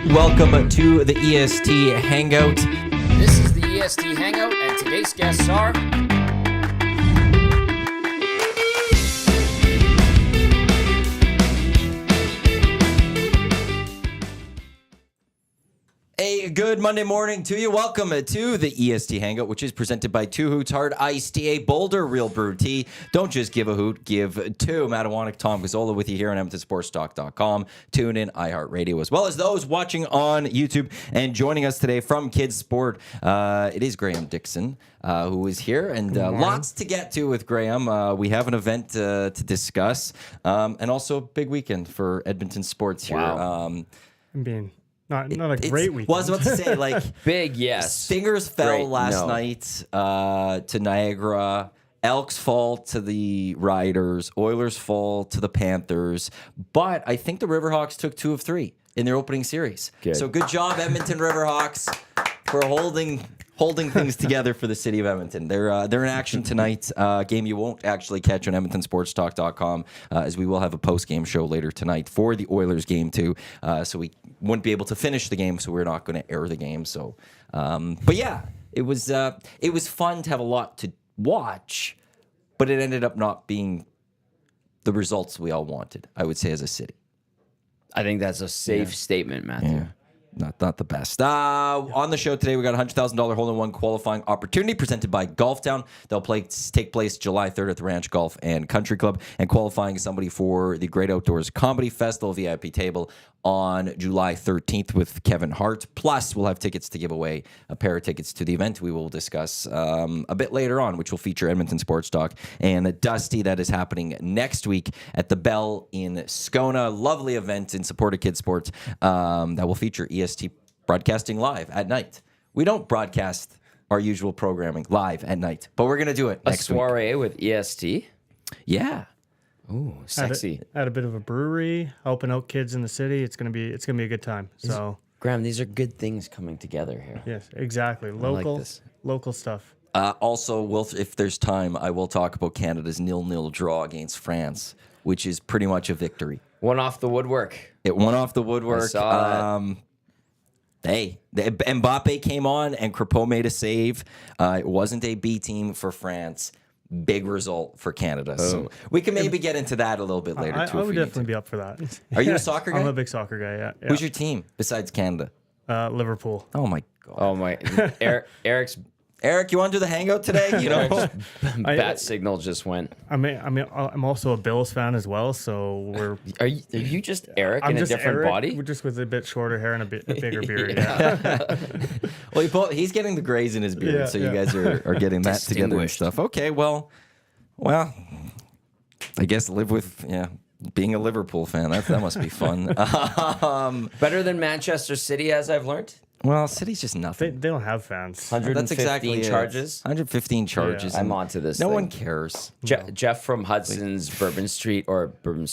Welcome to the EST Hangout. This is the EST Hangout, and today's guests are... A good Monday morning to you. Welcome to the EST Hangout, which is presented by Two Hoots Hard Iced Tea, Boulder Real Brew Tea. Don't just give a hoot, give two. Matt Iwanyk, Tom Gazzola with you here on EdmontonSportsTalk.com. Tune in, iHeartRadio, as well as those watching on YouTube. And joining us today from KidSport, it is Graeme Dickson, who is here. And lots to get to with Graeme. We have an event to discuss, and also a big weekend for Edmonton sports here. Wow. Not a great weekend. Well, I was about to say, like, Big yes. Stingers fell Great, last no. night to Niagara. Elks fall to the Riders. Oilers fall to the Panthers. But I think the Riverhawks took 2 of 3 in their opening series. Good. So good job, Edmonton Riverhawks, for holding things together for the city of Edmonton. They're in action tonight. Game you won't actually catch on EdmontonSportsTalk.com, as we will have a post-game show later tonight for the Oilers game too. So we wouldn't be able to finish the game, so we're not going to air the game. So, but yeah, it was fun to have a lot to watch, but it ended up not being the results we all wanted, I would say, as a city. I think that's a safe statement, Matthew. Yeah. Not the best. On the show today, we got a $100,000 hole-in-one qualifying opportunity presented by Golftown. They'll take place July 3rd at the Ranch Golf and Country Club, and qualifying somebody for the Great Outdoors Comedy Festival VIP table on July 13th with Kevin Hart. Plus, we'll have tickets to give away, a pair of tickets to the event we will discuss a bit later on, which will feature Edmonton Sports Talk and Dusty. That is happening next week at the Bell in Scona. Lovely event in support of KidSport that will feature EST broadcasting live at night. We don't broadcast our usual programming live at night, but we're going to do it next week. A soiree with EST? Yeah. Ooh, sexy. At a bit of a brewery, helping out kids in the city. It's gonna be a good time. So, Graeme, these are good things coming together here. yes, exactly. like this. Local stuff. Also, if there's time, I will talk about Canada's 0-0 draw against France, which is pretty much a victory. One off the woodwork. It went off the woodwork. I saw that. Mbappe came on and Crepeau made a save. It wasn't a B team for France. Big result for Canada. So we can maybe get into that a little bit later, too. I would definitely be up for that. Are you a soccer guy? I'm a big soccer guy, yeah. Who's your team besides Canada? Liverpool. Oh, my God. Oh, my. Eric's Eric, you want to do the hangout today? You know, bat signal just went. I'm also a Bills fan as well, so Are you just Eric I'm in a just different Eric, body? We're just with a bit shorter hair and a bigger beard. Yeah. well, he's getting the grays in his beard, Yeah, so yeah. you guys are getting that together and stuff. Okay, well, I guess live with being a Liverpool fan. That must be fun. Better than Manchester City, as I've learned. Well, City's just nothing. They don't have fans. 115 That's exactly charges. 115 charges. Yeah. I'm onto this. No thing. one cares. Jeff from Hudson's Bourbon Street, or Bourbon,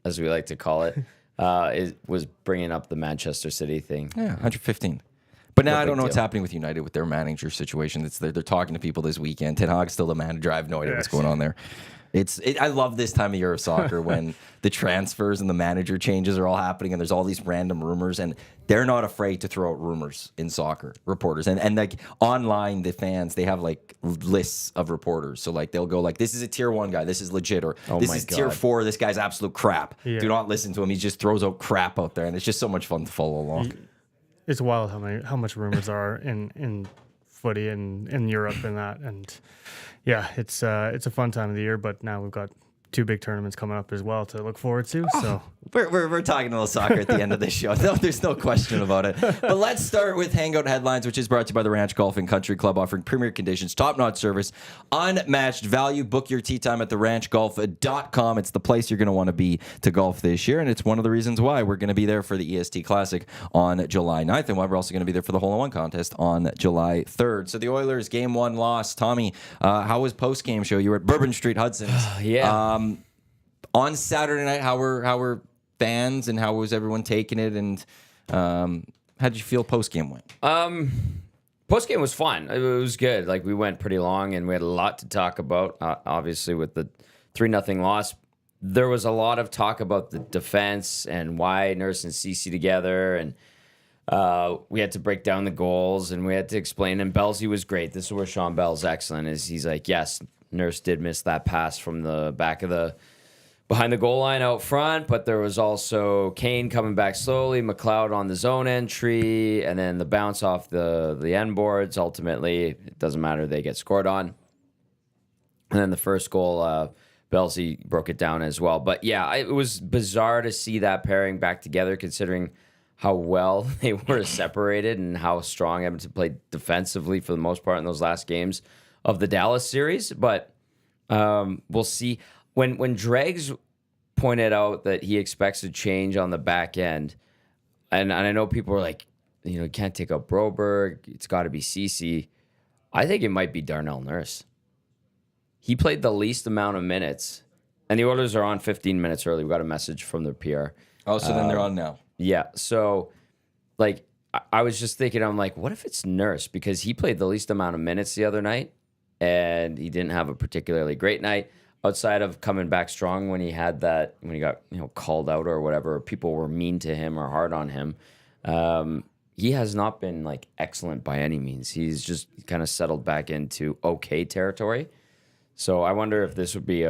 as we like to call it, was bringing up the Manchester City thing. Yeah, 115. But now No I don't big know what's deal. happening with United with their manager situation. They're talking to people this weekend. Ten Hag's still the manager. I have no idea what's going on there. I love this time of year of soccer when the transfers and the manager changes are all happening and there's all these random rumors, and they're not afraid to throw out rumors in soccer, reporters. And like online, the fans, they have like lists of reporters. So like they'll go like, this is a tier 1 guy, this is legit, or Oh this my is tier God. 4, this guy's absolute crap. Yeah. Do not listen to him. He just throws out crap out there, and it's just so much fun to follow along. It's wild how much rumors are in footy and in Europe and that, and yeah, it's a fun time of the year. But now we've got 2 big tournaments coming up as well to look forward to. So We're talking a little soccer at the end of this show. No, there's no question about it. But let's start with Hangout Headlines, which is brought to you by the Ranch Golf and Country Club, offering premier conditions, top-notch service, unmatched value. Book your tee time at theranchgolf.com. It's the place you're going to want to be to golf this year, and it's one of the reasons why we're going to be there for the EST Classic on July 9th, and why we're also going to be there for the hole-in-one contest on July 3rd. So the Oilers, Game 1 loss. Tommy, how was post-game show? You were at Bourbon Street, Hudson's. Yeah. On Saturday night, how were fans and how was everyone taking it, and how did you feel post game went? Post game was fun. It was good. Like, we went pretty long and we had a lot to talk about. Obviously, with the 3-0 loss, there was a lot of talk about the defense and why Nurse and Cece together, and We had to break down the goals and we had to explain. And Belsey was great. This is where Sean Bell's excellent. Is he's like, yes, Nurse did miss that pass from the back of the behind the goal line out front, but there was also Kane coming back slowly, McLeod on the zone entry, and then the bounce off the end boards. Ultimately, it doesn't matter; they get scored on. And then the first goal, Belsey broke it down as well. But yeah, it was bizarre to see that pairing back together, considering how well they were separated and how strong Edmonton played defensively for the most part in those last games of the Dallas series. But we'll see. When Dregs pointed out that he expects a change on the back end, and I know people are like, you can't take out Broberg. It's got to be CC. I think it might be Darnell Nurse. He played the least amount of minutes, and the Oilers are on 15 minutes early. We got a message from their PR. Oh, so then they're on now. Yeah. So, like, I was just thinking, I'm like, what if it's Nurse? Because he played the least amount of minutes the other night, and he didn't have a particularly great night. Outside of coming back strong when he got called out or whatever, people were mean to him or hard on him. He has not been like excellent by any means. He's just kind of settled back into okay territory. So I wonder if this would be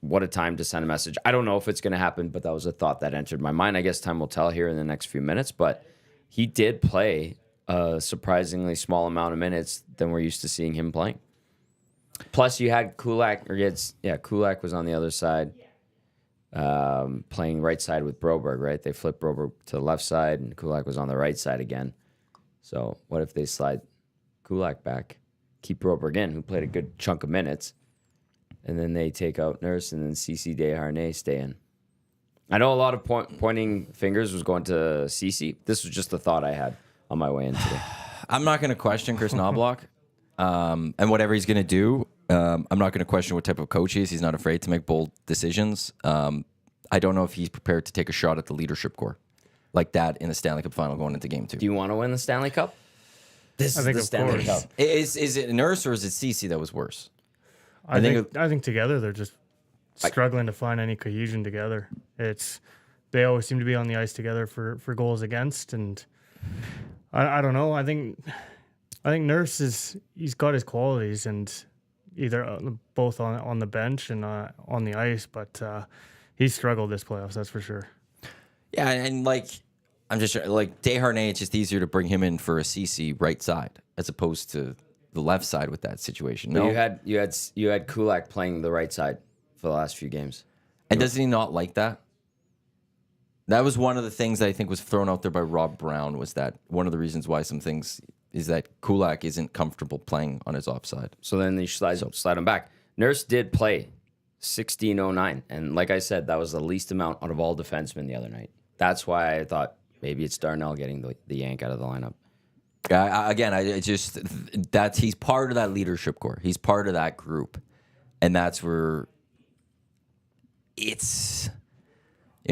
what a time to send a message. I don't know if it's going to happen, but that was a thought that entered my mind. I guess time will tell here in the next few minutes. But he did play a surprisingly small amount of minutes than we're used to seeing him playing. Plus, you had Kulak, Kulak was on the other side, playing right side with Broberg, right? They flipped Broberg to the left side, and Kulak was on the right side again. So, what if they slide Kulak back, keep Broberg in, who played a good chunk of minutes, and then they take out Nurse, and then CC Desharnais stay in? I know a lot of pointing fingers was going to CC. This was just the thought I had on my way in today. I'm not going to question Chris Knobloch. And whatever he's going to do, I'm not going to question what type of coach he is. He's not afraid to make bold decisions. I don't know if he's prepared to take a shot at the leadership core like that in the Stanley Cup Final going into Game 2. Do you want to win the Stanley Cup? This is the Stanley Cup. Is it Nurse or is it CC that was worse? I think together they're just struggling to find any cohesion together. They always seem to be on the ice together for goals against, and I don't know. I think Nurse he's got his qualities, and either both on the bench and on the ice, but he's struggled this playoffs, that's for sure. Yeah, and I'm just like Desharnais, it's just easier to bring him in for a CC right side as opposed to the left side with that situation. No, you had Kulak playing the right side for the last few games, and doesn't he not like that? That was one of the things that I think was thrown out there by Rob Brown, was that one of the reasons why some things is that Kulak isn't comfortable playing on his offside. So then they slide him back. Nurse did play 16:09, and like I said, that was the least amount out of all defensemen the other night. That's why I thought maybe it's Darnell getting the yank out of the lineup. He's part of that leadership core. He's part of that group, and that's where it's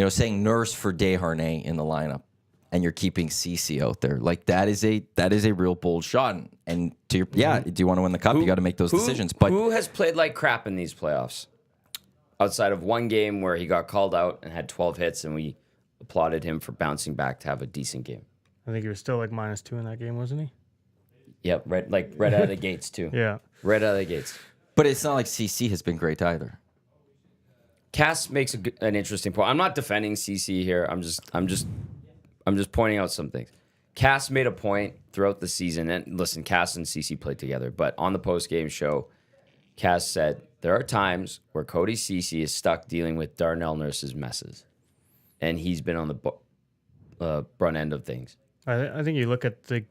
saying Nurse for Desharnais in the lineup, and you're keeping CC out there. Like that is a real bold shot. And do you want to win the cup? You got to make those decisions. But who has played like crap in these playoffs? Outside of one game where he got called out and had 12 hits, and we applauded him for bouncing back to have a decent game. I think he was still like -2 in that game, wasn't he? Yep, right out of the gates too. Yeah, right out of the gates. But it's not like CC has been great either. Cass makes an interesting point. I'm not defending CC here. I'm just pointing out some things. Cass made a point throughout the season, and listen, Cass and CC played together, but on the post-game show, Cass said, there are times where Cody CC is stuck dealing with Darnell Nurse's messes, and he's been on the brunt end of things. I think you look at the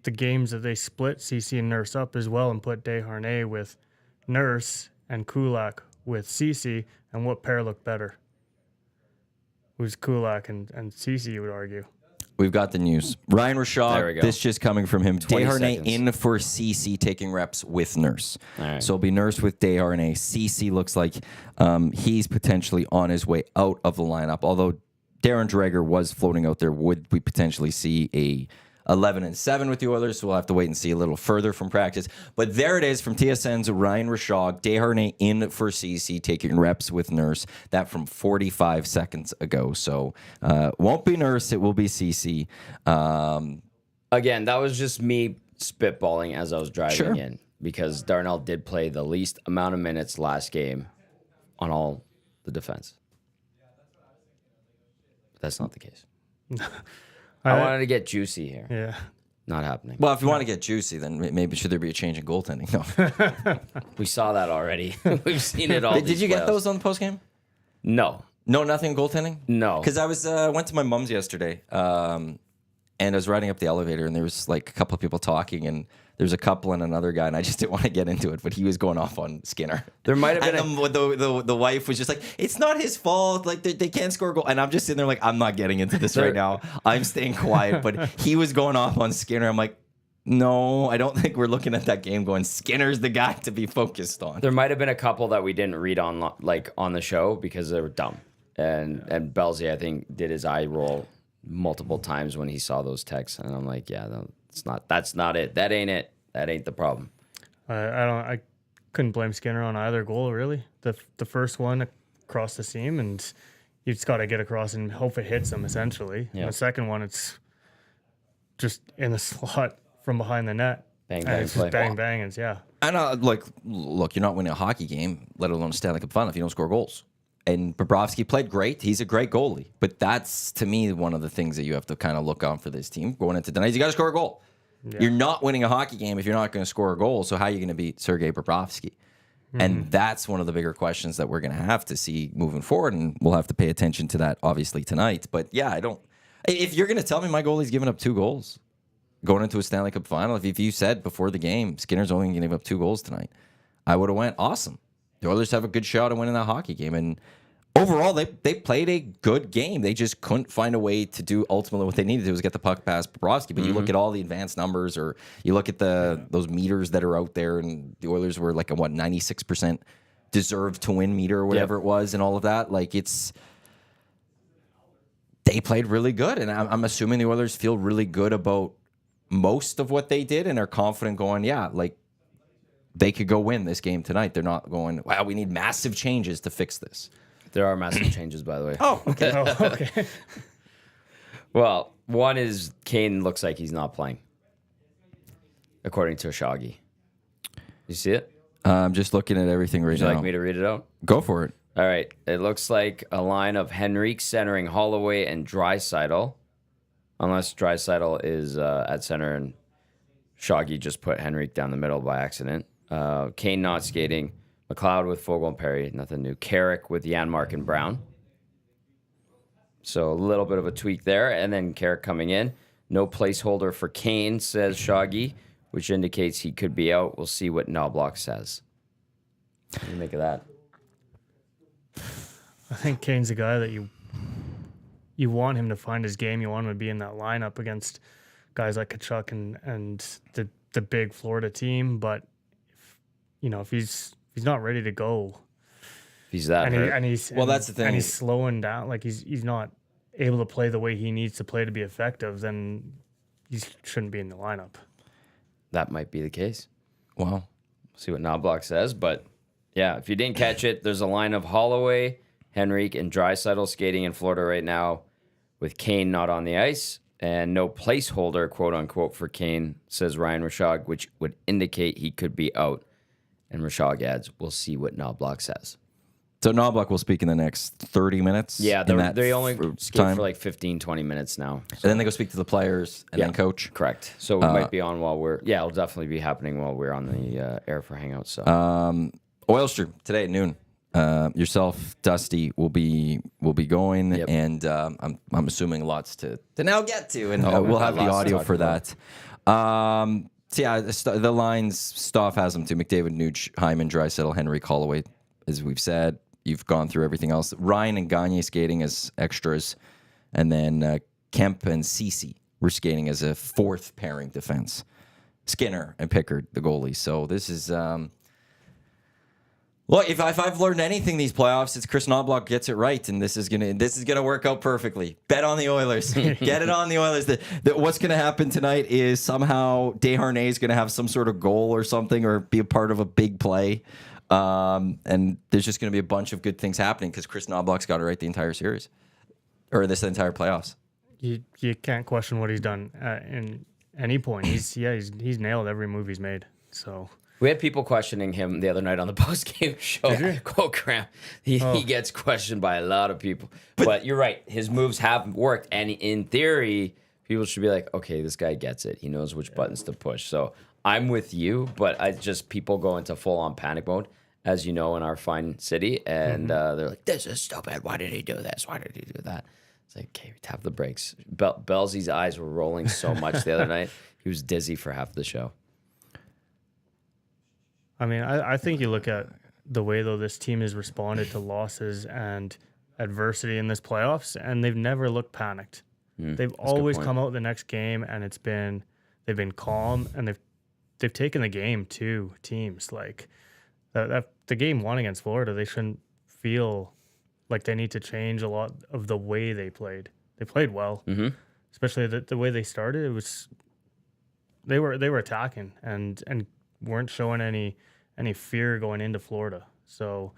games that they split CC and Nurse up as well and put Desharnais with Nurse and Kulak with CC, and what pair looked better? It was Kulak and CC, you would argue. We've got the news. Ryan Rashad, this just coming from him. Desharnais in for CC, taking reps with Nurse. Right. So it'll be Nurse with Desharnais. CC looks like he's potentially on his way out of the lineup. Although Darren Dreger was floating out there, would we potentially see 11-7 with the Oilers, so we'll have to wait and see a little further from practice. But there it is from TSN's Ryan Rishaug. Desharnais in for CC, taking reps with Nurse. That from 45 seconds ago. So won't be Nurse, it will be CC. Again, that was just me spitballing as I was driving in, because Darnell did play the least amount of minutes last game on all the defense. But that's not the case. I wanted to get juicy here. Yeah. Not happening. Well, if you want to get juicy, then maybe should there be a change in goaltending? No. We saw that already. We've seen it all. Did you get those on the postgame? No. No, nothing in goaltending? No. Because I went to my mom's yesterday, and I was riding up the elevator, and there was like a couple of people talking, and there's a couple and another guy, and I just didn't want to get into it, but he was going off on Skinner. There might have been and the wife was just like, it's not his fault, like they can't score a goal, and I'm just sitting there like, I'm not getting into this right now. I'm staying quiet, but he was going off on Skinner. I'm like, no, I don't think we're looking at that game going, Skinner's the guy to be focused on. There might have been a couple that we didn't read on the show because they were dumb, and Belzy, I think, did his eye roll multiple times when he saw those texts, and I'm like, yeah, no, that's not it. That ain't it. That ain't the problem. I couldn't blame Skinner on either goal, really. The first one across the seam, and you just got to get across and hope it hits him, essentially. Yeah. And the second one, it's just in the slot from behind the net. Bang, And bang, it's play. just bang, bang, and yeah. And look, you're not winning a hockey game, let alone a Stanley Cup Final, if you don't score goals. And Bobrovsky played great. He's a great goalie. But that's, to me, one of the things that you have to kind of look on for this team going into tonight. You got to score a goal. Yeah. You're not winning a hockey game if you're not going to score a goal. So how are you going to beat Sergei Bobrovsky? Mm-hmm. And that's one of the bigger questions that we're going to have to see moving forward. And we'll have to pay attention to that, obviously, tonight. But, yeah, if you're going to tell me my goalie's giving up 2 goals going into a Stanley Cup Final, if you said before the game, Skinner's only going to give up 2 goals tonight, I would have went, awesome. The Oilers have a good shot at winning that hockey game. And overall, they played a good game. They just couldn't find a way to do ultimately what they needed to do was get the puck past Bobrovsky. But you look at all the advanced numbers, or you look at those meters that are out there, and the Oilers were like a 96% deserved to win meter or whatever it was, and all of that. Like they played really good, and I'm assuming the Oilers feel really good about most of what they did, and are confident going, they could go win this game tonight. They're not going, wow, we need massive changes to fix this. There are massive changes, by the way. Oh, okay. Okay. Well, one is Kane looks like he's not playing, according to Shoggy. You see it? I'm just looking at everything right Would you now. like me to read it out? Go for it. All right. It looks like a line of Henrique centering Holloway and Draisaitl, unless Draisaitl is at center and Shoggy just put Henrique down the middle by accident. Kane not skating. McLeod with Fogle and Perry, nothing new. Carrick with Janmark and Brown. So a little bit of a tweak there. And then Carrick coming in. No placeholder for Kane, says Shoggy, which indicates he could be out. We'll see what Knobloch says. What do you make of that? I think Kane's a guy that you want him to find his game. You want him to be in that lineup against guys like Tkachuk and the big Florida team. But if he's not ready to go, He's that hurt. That's the thing. And he's slowing down. Like he's not able to play the way he needs to play to be effective. Then he shouldn't be in the lineup. That might be the case. Wow. See what Knobloch says. But yeah, if you didn't catch it, there's a line of Holloway, Henrique, and Draisaitl skating in Florida right now, with Kane not on the ice and no placeholder, quote unquote, for Kane, says Ryan Rishaug, which would indicate he could be out. And Rishaug adds, we'll see what Knobloch says. So Knobloch will speak in the next 30 minutes? Yeah, they only skate for like 15, 20 minutes now. So. And then they go speak to the players and then coach? Correct. So we might be on while we're... Yeah, it'll definitely be happening while we're on the air for Hangouts. So. Oil Stream, today at noon. Yourself, Dusty, will be going, and I'm assuming lots to now get to, and we'll have the audio for that. So yeah, the lines, Stoff has them too. McDavid, Nuge, Hyman, Draisaitl, Henry, Holloway, as we've said. You've gone through everything else. Ryan and Gagne skating as extras, and then Kemp and Cece were skating as a fourth pairing defense. Skinner and Pickard, the goalies. So this is Well, if I've learned anything these playoffs, it's Chris Knobloch gets it right, and this is gonna work out perfectly. Bet on the Oilers. Get it on the Oilers. What's gonna happen tonight is somehow Desharnais is gonna have some sort of goal or something, or be a part of a big play, and there's just gonna be a bunch of good things happening because Chris Knobloch's got it right the entire series, or this entire playoffs. You can't question what he's done in any point. He's nailed every move he's made. So. We had people questioning him the other night on the post-game show. Quote Graeme. He gets questioned by a lot of people. But you're right. His moves have worked. And in theory, people should be like, okay, this guy gets it. He knows which buttons to push. So I'm with you. But people go into full-on panic mode, as you know, in our fine city. And they're like, this is stupid. Why did he do this? Why did he do that? It's like, okay, tap the brakes. Belzy's eyes were rolling so much the other night. He was dizzy for half the show. I mean, I think you look at the way, though, this team has responded to losses and adversity in this playoffs, and they've never looked panicked. They've always come out the next game, and they've been calm, and they've taken the game to teams. Like the game one against Florida, they shouldn't feel like they need to change a lot of the way they played. They played well, especially the way they started. It was they were attacking and weren't showing any fear going into Florida. So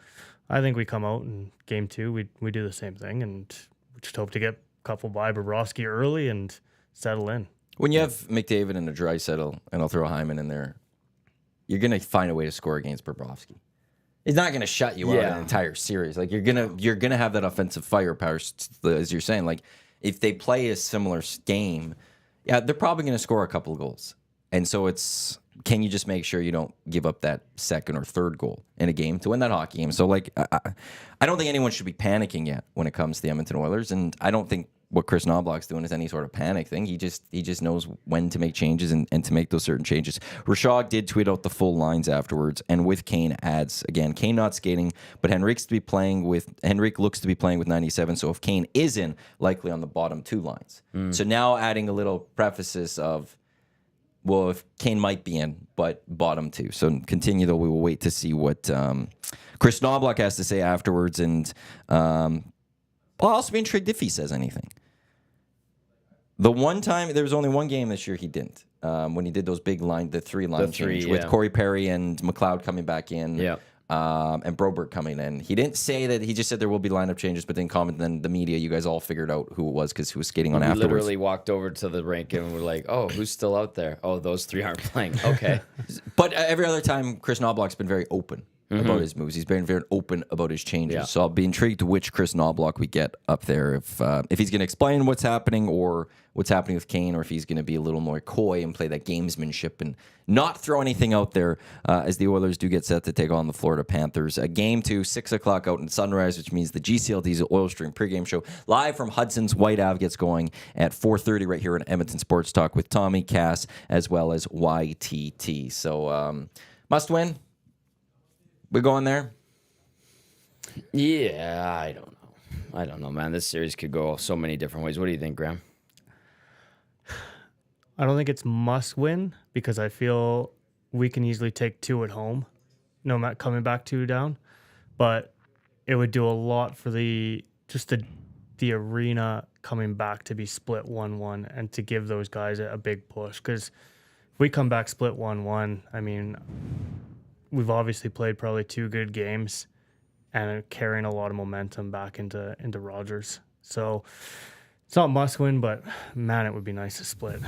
I think we come out in game 2, we do the same thing, and we just hope to get a couple by Bobrovsky early and settle in. When you have McDavid and a Draisaitl, and I'll throw Hyman in there, you're going to find a way to score against Bobrovsky. He's not going to shut you out an entire series. Like you're gonna have that offensive firepower, as you're saying. Like if they play a similar game, they're probably going to score a couple of goals. And so can you just make sure you don't give up that second or third goal in a game to win that hockey game? So, like, I don't think anyone should be panicking yet when it comes to the Edmonton Oilers, and I don't think what Chris Knobloch's doing is any sort of panic thing. He just knows when to make changes and to make those certain changes. Rashog did tweet out the full lines afterwards, and with Kane adds, again, Kane not skating, but Henrik looks to be playing with 97, so if Kane is in, likely on the bottom 2 lines. So now adding a little preface of, well, if Kane might be in, but bottom 2. So continue, though. We will wait to see what Chris Knobloch has to say afterwards. And I'll also be intrigued if he says anything. The one time, there was only one game this year he didn't. When he did those big the 3-line change with Corey Perry and McLeod coming back in. Yeah. And Broberg coming in. He didn't say that. He just said there will be lineup changes, but didn't comment. Then the media, you guys all figured out who it was because he was skating on afterwards. We literally walked over to the rink and we're like, oh, who's still out there? Oh, those 3 aren't playing. Okay. But every other time, Chris Knobloch's been very open about his moves. He's been very open about his changes. Yeah. So I'll be intrigued which Chris Knobloch we get up there. If he's going to explain what's happening or what's happening with Kane, or if he's going to be a little more coy and play that gamesmanship and not throw anything out there as the Oilers do get set to take on the Florida Panthers. Game 2, 6 o'clock out in Sunrise, which means the GCL Oil Stream pregame show live from Hudson's White Ave gets going at 4:30 right here in Edmonton Sports Talk with Tommy, Cass, as well as YTT. So must win. We going there? Yeah, I don't know, man. This series could go so many different ways. What do you think, Graeme? I don't think it's must win because I feel we can easily take 2 at home, no matter coming back 2 down. But it would do a lot for the arena coming back to be split 1-1 and to give those guys a big push. Because if we come back split 1-1, I mean, we've obviously played probably 2 good games and are carrying a lot of momentum back into Rogers. So it's not must win, but man, it would be nice to split.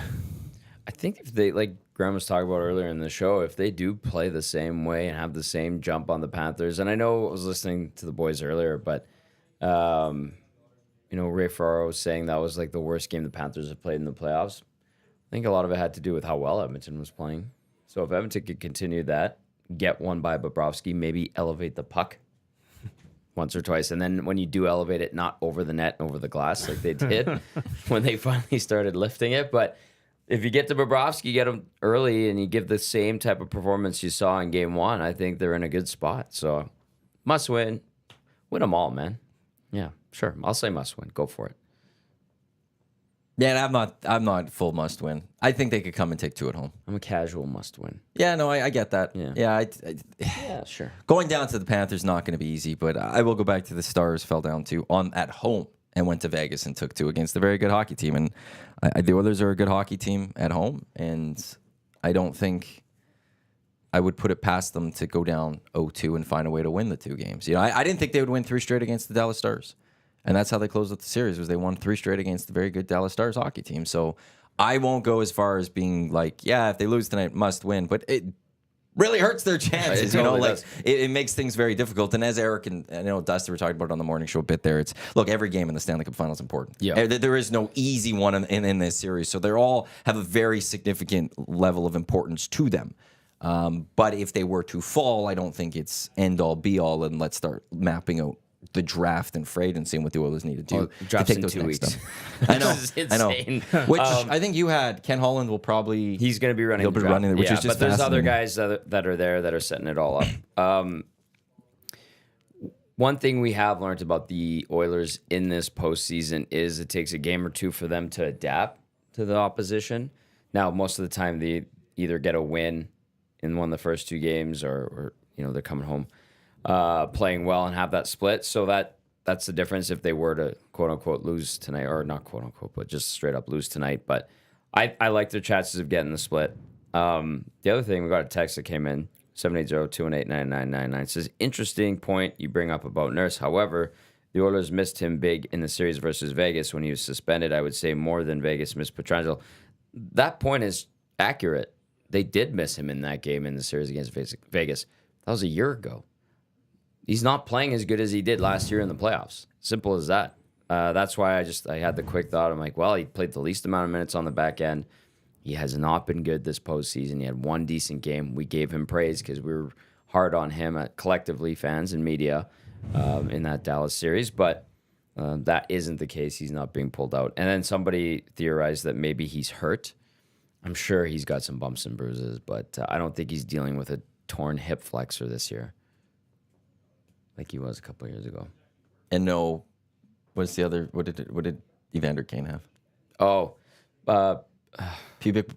I think if they, like Graeme was talking about earlier in the show, if they do play the same way and have the same jump on the Panthers, and I know I was listening to the boys earlier, but Ray Ferraro was saying that was like the worst game the Panthers have played in the playoffs. I think a lot of it had to do with how well Edmonton was playing. So if Edmonton could continue that, get one by Bobrovsky, maybe elevate the puck once or twice, and then when you do elevate it, not over the net and over the glass like they did when they finally started lifting it, but if you get to Bobrovsky, get him early, and you give the same type of performance you saw in game 1, I think they're in a good spot. So must win. Win them all, man. Yeah, sure. I'll say must win. Go for it. Yeah, I'm not full must win. I think they could come and take 2 at home. I'm a casual must win. Yeah, no, I get that. Yeah. Yeah, sure. Going down to the Panthers not going to be easy, but I will go back to the Stars fell down to at home and went to Vegas and took 2 against a very good hockey team. And the Oilers are a good hockey team at home, and I don't think I would put it past them to go down 0-2 and find a way to win the 2 games. You know, I didn't think they would win 3 straight against the Dallas Stars. And that's how they closed out the series, was they won 3 straight against the very good Dallas Stars hockey team. So I won't go as far as being like, yeah, if they lose tonight, must win. But it really hurts their chances. It totally does. It makes things very difficult. And as Eric and I know Dusty were talking about it on the morning show a bit there, it's, look, every game in the Stanley Cup Final is important. Yeah. There is no easy one in this series. So they all have a very significant level of importance to them. But if they were to fall, I don't think it's end-all, be-all, and let's start mapping out the draft and freight and seeing what the Oilers need to do to take those 2 next weeks. steps. I know, This is insane. Which I think you had. Ken Holland will probably He's going to be running. He'll be running, which is just but there's other fascinating. guys that are there that are setting it all up. One thing we have learned about the Oilers in this postseason is it takes a game or 2 for them to adapt to the opposition. Now, most of the time they either get a win in one of the first 2 games, or they're coming home playing well and have that split. So that's the difference if they were to quote unquote lose tonight, or not quote unquote, but just straight up lose tonight. But I like their chances of getting the split. The other thing, we got a text that came in, 780-218-9999. It says, interesting point you bring up about Nurse. However, the Oilers missed him big in the series versus Vegas when he was suspended. I would say more than Vegas missed Pietrangelo. That point is accurate. They did miss him in that game in the series against Vegas. That was a year ago. He's not playing as good as he did last year in the playoffs. Simple as that. That's why I had the quick thought. I'm like, well, he played the least amount of minutes on the back end. He has not been good this postseason. He had 1 decent game. We gave him praise because we were hard on him, collectively, fans and media, in that Dallas series. But that isn't the case. He's not being pulled out. And then somebody theorized that maybe he's hurt. I'm sure he's got some bumps and bruises, but I don't think he's dealing with a torn hip flexor this year, like he was a couple of years ago. And no, what's the other? What did Evander Kane have? Oh, Pubic.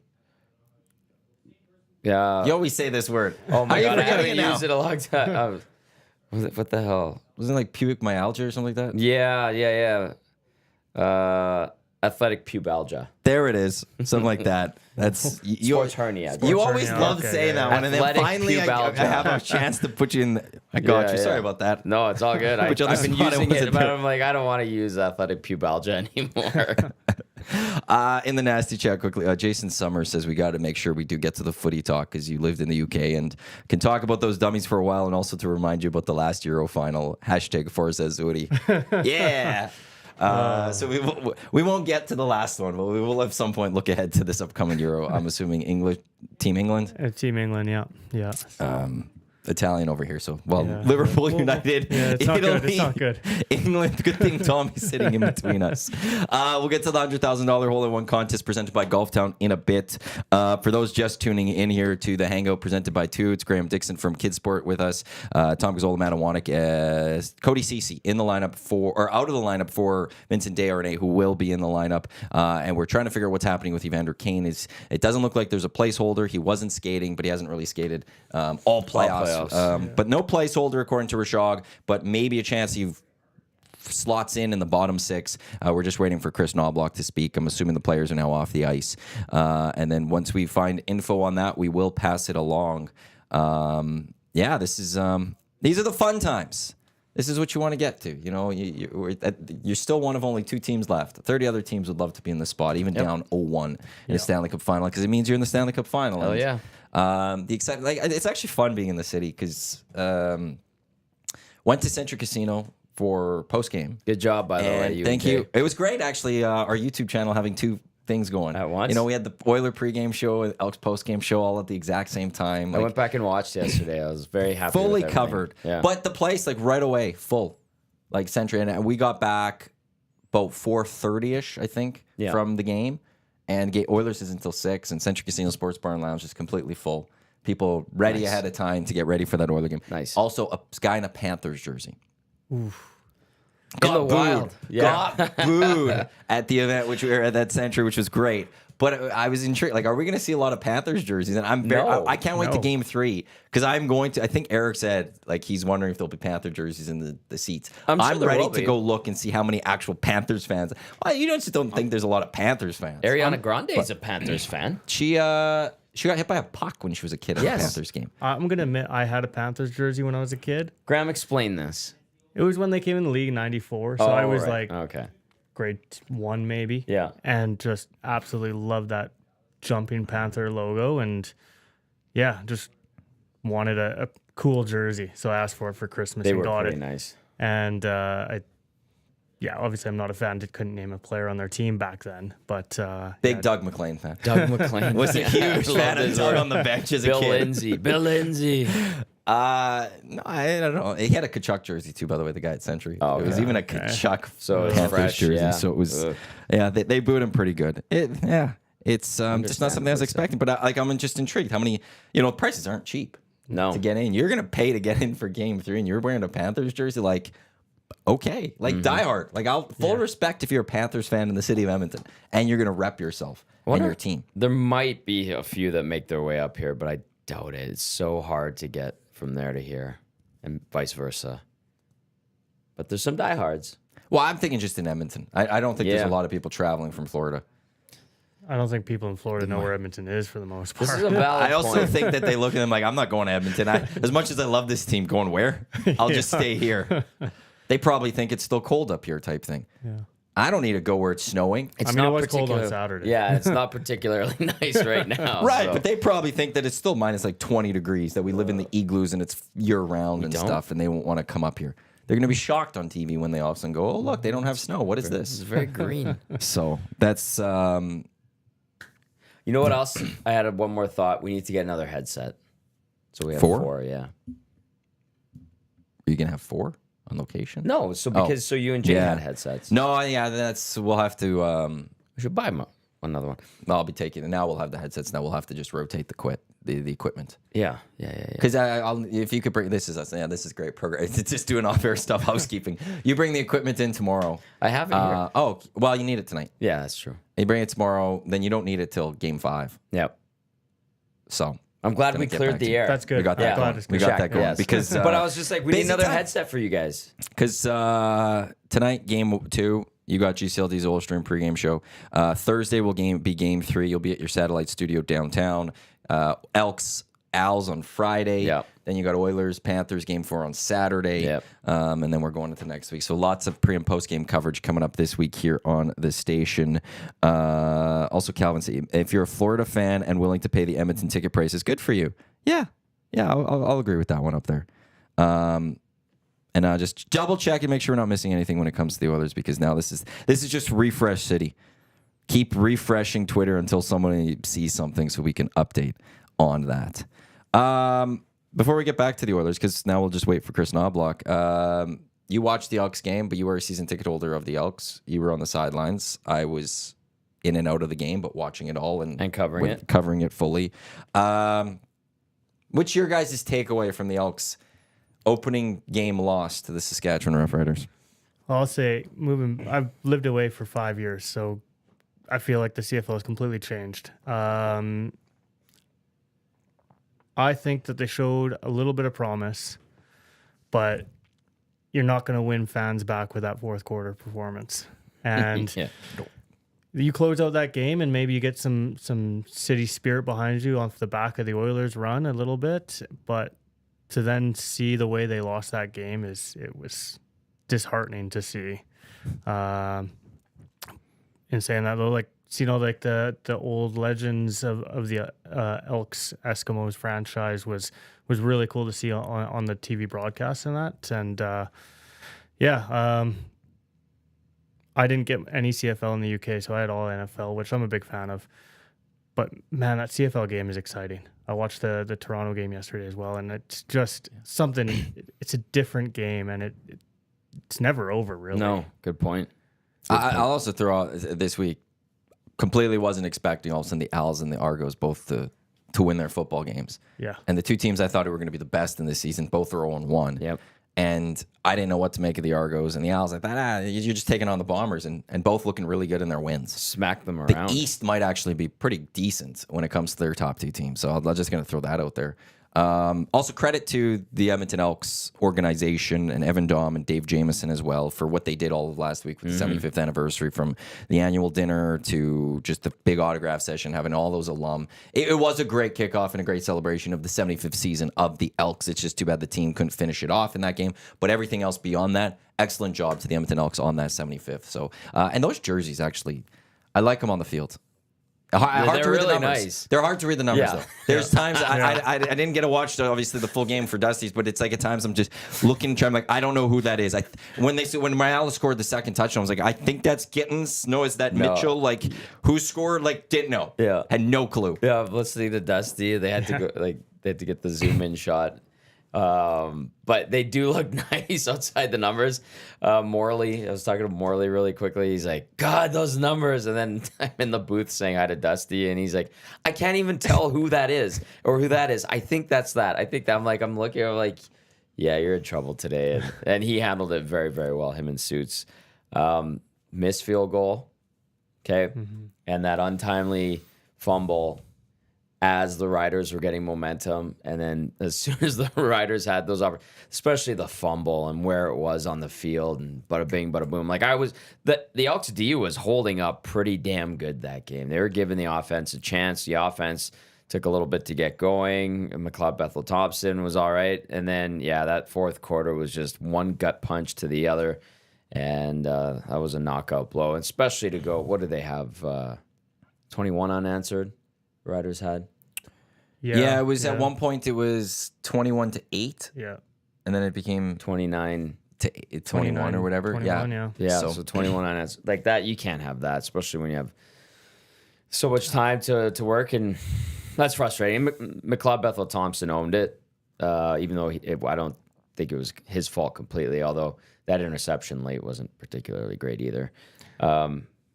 yeah. You always say this word. Oh my Are you god, I forgetting haven't it now? used it a long time. What the hell? Wasn't it like pubic myalgia or something like that? Yeah. Athletic pubalgia. There it is. Something like that. That's you. Sports hernia. You always hernia. love Okay, saying yeah. that one, and then Athletic finally I pubalgia. have a chance to put you in. I got you. Yeah, Sorry yeah. about that. No, it's all good. Put you on the I've been spot, I using wasn't it, but there. I'm like, I don't want to use athletic pubalgia anymore. In the nasty chat quickly, Jason Summers says we got to make sure we do get to the footy talk because you lived in the UK and can talk about those dummies for a while, and also to remind you about the last Euro final. # Forza Zuri. Yeah. So we won't get to the last one, but we will at some point look ahead to this upcoming Euro. I'm assuming Team England. Team England, yeah. Italian over here, so Yeah. Liverpool Well, United, yeah, it's not Italy, good. It's not good. England. Good thing Tommy's sitting in between us. We'll get to the $100,000 hole-in-one contest presented by Golf Town in a bit. For those just tuning in here to the Hangout presented by Hoots, Graeme Dickson from KidSport with us, Tom Gazzola, Iwanyk, Cody Ceci in the lineup out of the lineup for Vincent Desharnais, who will be in the lineup. And we're trying to figure out what's happening with Evander Kane. It doesn't look like there's a placeholder. He wasn't skating, but he hasn't really skated all playoffs. But no placeholder according to Rashog, but maybe a chance he slots in the bottom 6. We're just waiting for Chris Knobloch to speak. I'm assuming the players are now off the ice. And then once we find info on that, we will pass it along. This is these are the fun times. This is what you want to get to. You know, you're still one of only 2 teams left. 30 other teams would love to be in this spot, even down 0-1 in the Stanley Cup Final, because it means you're in the Stanley Cup Final. Hell yeah. The excitement, it's actually fun being in the city because went to Century Casino for post game. Good job, by the way. Thank you. It was great, actually. Our YouTube channel having 2 things going At once? You know, we had the Oiler pregame show and Elks postgame show all at the exact same time. I went back and watched yesterday. I was very happy. Fully with everything. covered. Yeah. But the place, right away, full. Century. And we got back about 4:30-ish, I think, from the game. And Oilers is until 6, and Century Casino Sports Bar and Lounge is completely full. People ready ahead of time to get ready for that Oiler game. Nice. Also, a guy in a Panthers jersey. Oof. got the booed. wild. Yeah. Got booed at the event, which we were at that Century, which was great. But I was intrigued. Like, are we going to see a lot of Panthers jerseys? And I can't wait to Game 3 because I'm going to. I think Eric said like he's wondering if there'll be Panther jerseys in the seats. I'm sure there ready will to be. go look and see how many actual Panthers fans. Well, you just don't think there's a lot of Panthers fans. Ariana Grande is a Panthers fan. She got hit by a puck when she was a kid at a Panthers game. I'm gonna admit I had a Panthers jersey when I was a kid. Graham, explain this. It was when they came in the league in '94, so I was right. like Okay. grade 1 maybe. Yeah. And just absolutely loved that jumping Panther logo, and yeah, just wanted a cool jersey, so I asked for it for Christmas They and were got pretty it. nice. And obviously I'm not a fan. Couldn't name a player on their team back then, but Big Doug McLean fan. Doug McLean Was a huge fan of Doug on the bench as a Bill kid. Lindsay. Bill Lindsay. No, I don't know. He had a Kachuk jersey too, by the way. The guy at Century. Oh, it was okay. even a Kachuk So it's Panthers fresh, jersey. yeah. So it was. Ugh. Yeah, they booed him pretty good. It's just not something I was Understandably so. expecting. But I'm just intrigued. How many? Prices aren't cheap. No. To get in, you're gonna pay to get in for Game 3, and you're wearing a Panthers jersey. Like, okay, like diehard. Like, I'll full respect if you're a Panthers fan in the city of Edmonton, and you're gonna rep yourself and your team. There might be a few that make their way up here, but I doubt it. It's so hard to get from there to here and vice versa. But there's some diehards. Well, I'm thinking just in Edmonton. I don't think there's Yeah. a lot of people traveling from Florida. I don't think people in Florida know where Edmonton is for the most part. This is a valid I also point. think that they look at them like, I'm not going to Edmonton. As much as I love this team, going where? I'll just stay here. They probably think it's still cold up here type thing. Yeah. I don't need to go where it's snowing. It's I mean, it was cold on Saturday. Yeah, it's not particularly nice right now. Right, so. but they probably think that it's still minus like 20 degrees, that we live in the igloos and it's year round and don't? stuff, and they won't want to come up here. They're going to be shocked on TV when they all of a sudden go, oh, look, they don't have snow. What is It's this? very green. So that's, You know what else? I had one more thought. We need to get another headset. So we have 4, yeah. are you going to have 4 on location? No, so because you and Jay Yeah. had headsets. No, yeah, we'll have to, We should buy another one. I'll be taking it. Now we'll have the headsets. Now we'll have to just rotate the equipment. Yeah. Because if you could bring, this is great program. It's just doing off-air stuff, housekeeping. You bring the equipment in tomorrow. I have it here. Well, you need it tonight. Yeah, that's true. You bring it tomorrow, then you don't need it till Game 5. Yep. So I'm glad Gonna we get cleared back the to- air. That's good. we got that I'm glad going. it's We good. got that going Yes. because. But I was just like, we need busy another time. headset for you guys. Because tonight, Game 2, you got GCLD's Oil Stream pregame show. Thursday will be Game 3. You'll be at your satellite studio downtown. Elks, Als on Friday. Yep. Then you got Oilers, Panthers, Game 4 on Saturday. Yep. And then we're going into next week. So lots of pre and post game coverage coming up this week here on the station. Also, Calvin, if you're a Florida fan and willing to pay the Edmonton ticket prices, good for you. Yeah, I'll agree with that one up there. And just double check and make sure we're not missing anything when it comes to the Oilers, because now this is just refresh city. Keep refreshing Twitter until someone sees something so we can update on that. Before we get back to the Oilers, because now we'll just wait for Chris Knobloch. You watched the Elks game, but you were a season ticket holder of the Elks. You were on the sidelines. I was in and out of the game, but watching it all and covering it fully. What's your guys' takeaway from the Elks' opening game loss to the Saskatchewan Roughriders? I'll say I've lived away for 5 years, so I feel like the CFL has completely changed. I think that they showed a little bit of promise, but you're not going to win fans back with that fourth quarter performance. And Yeah. you close out that game and maybe you get some city spirit behind you off the back of the Oilers run a little bit, but to then see the way they lost that game it was disheartening to see. In saying that though, like the old legends of the Elks Eskimos franchise was really cool to see on the TV broadcast and that. And I didn't get any CFL in the UK, so I had all NFL, which I'm a big fan of. But man, that CFL game is exciting. I watched the Toronto game yesterday as well, and it's just something. It's a different game, and it's never over, really. No, good point. I'll also throw out this week, completely wasn't expecting all of a sudden the Als and the Argos both to win their football games. Yeah. And the two teams I thought were going to be the best in this season, both are 0-1. Yep. And I didn't know what to make of the Argos and the Owls. I thought, you're just taking on the Bombers, and both looking really good in their wins. Smack them The around. East might actually be pretty decent when it comes to their top 2 teams. So I'm just going to throw that out there. Also, credit to the Edmonton Elks organization and Evan Dom and Dave Jameson as well for what they did all of last week with the 75th anniversary, from the annual dinner to just the big autograph session, having all those alum. It was a great kickoff and a great celebration of the 75th season of the Elks. It's just too bad the team couldn't finish it off in that game. But everything else beyond that, excellent job to the Edmonton Elks on that 75th. So, and those jerseys, actually, I like them on the field. Hard to read really the numbers. Nice. They're hard to read the numbers, Yeah. though. There's times I didn't get to watch, obviously, the full game for Dusty's, but it's like at times I'm just looking, trying, like, I don't know who that is. When Mayala scored the second touchdown, I was like, I think that's Gittins. No, is that Mitchell? Like, who scored? Like, didn't know. Yeah. Had no clue. Yeah, listening to Dusty, they had to go they had to get the zoom in shot. But they do look nice outside the numbers. Morley, I was talking to Morley really quickly. He's like, God, those numbers. And then I'm in the booth saying hi to Dusty, and he's like, I can't even tell who that is or who that is. I think that's that. I think that. I'm looking, I'm like, yeah, you're in trouble today. And he handled it very, very well, him and Suits. Missed field goal. Okay. And that untimely fumble as the Riders were getting momentum, and then as soon as the Riders had those especially the fumble and where it was on the field, and bada bing, bada boom. Like the Elks D was holding up pretty damn good that game. They were giving the offense a chance. The offense took a little bit to get going. McLeod Bethel-Thompson was all right, and then that fourth quarter was just one gut punch to the other, and that was a knockout blow. And especially to go, what did they have? 21 unanswered. Riders had. Yeah, it was at one point it was 21-8. Yeah. And then it became 29 to 21 or whatever. 21, Yeah, so 21 unanswered. Like that, you can't have that, especially when you have so much time to work, and that's frustrating. McLeod Bethel-Thompson owned it, even though I don't think it was his fault completely, although that interception late wasn't particularly great either.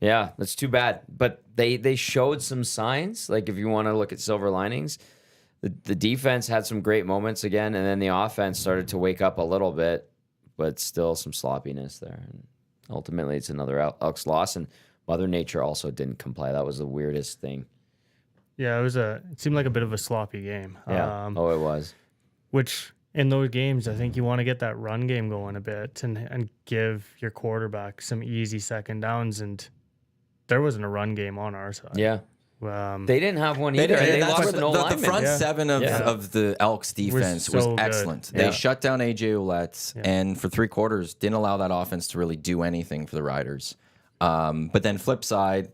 Yeah, that's too bad. But they showed some signs. Like, if you want to look at silver linings, the defense had some great moments again, and then the offense started to wake up a little bit, but still some sloppiness there. And ultimately, it's another Elks loss, and Mother Nature also didn't comply. That was the weirdest thing. Yeah, it seemed like a bit of a sloppy game. Yeah. It was. Which, in those games, I think you want to get that run game going a bit and give your quarterback some easy second downs, and there wasn't a run game on our side. Yeah. They didn't have one either. They lost an the front seven of the Elks defense was excellent. Yeah. They shut down AJ Ouellette, and for 3 quarters didn't allow that offense to really do anything for the Riders. But then flip side,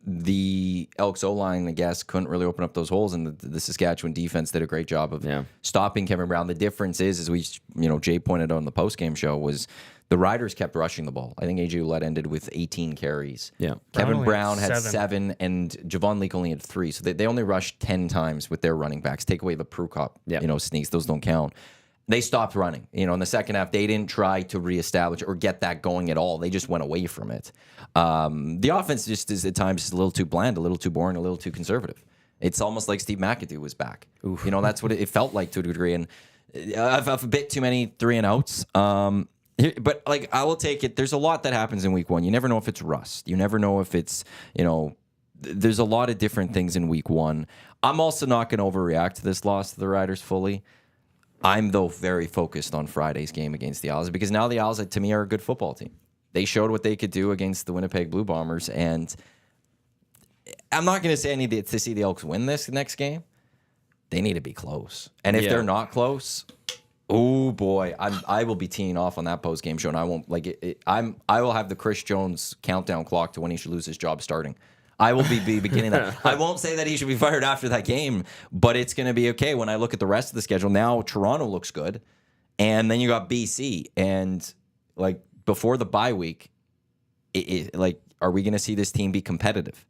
the Elks O-line, I guess, couldn't really open up those holes, and the Saskatchewan defense did a great job of stopping Kevin Brown. The difference is, as Jay pointed out on the postgame show, was the Riders kept rushing the ball. I think AJ Ouellette ended with 18 carries. Yeah, Kevin Brown had 7, and Javon Leake only had 3. So they only rushed 10 times with their running backs. Take away the Prukop, sneaks; those don't count. They stopped running. In the second half, they didn't try to reestablish or get that going at all. They just went away from it. The offense just is at times a little too bland, a little too boring, a little too conservative. It's almost like Steve McAdoo was back. Oof. That's what it felt like to a degree. And I've a bit too many 3-and-outs. But I will take it. There's a lot that happens in week 1. You never know if it's rust. You never know if it's, there's a lot of different things in week 1. I'm also not going to overreact to this loss to the Riders fully. I'm, though, very focused on Friday's game against the Owls, because now the Owls, to me, are a good football team. They showed what they could do against the Winnipeg Blue Bombers, and I'm not going to say I need to see the Elks win this next game. They need to be close. And if they're not close, oh boy, I will be teeing off on that post game show, and I won't I will have the Chris Jones countdown clock to when he should lose his job starting. I will be beginning that. I won't say that he should be fired after that game, but it's going to be okay when I look at the rest of the schedule. Now Toronto looks good, and then you got BC, and before the bye week, are we going to see this team be competitive?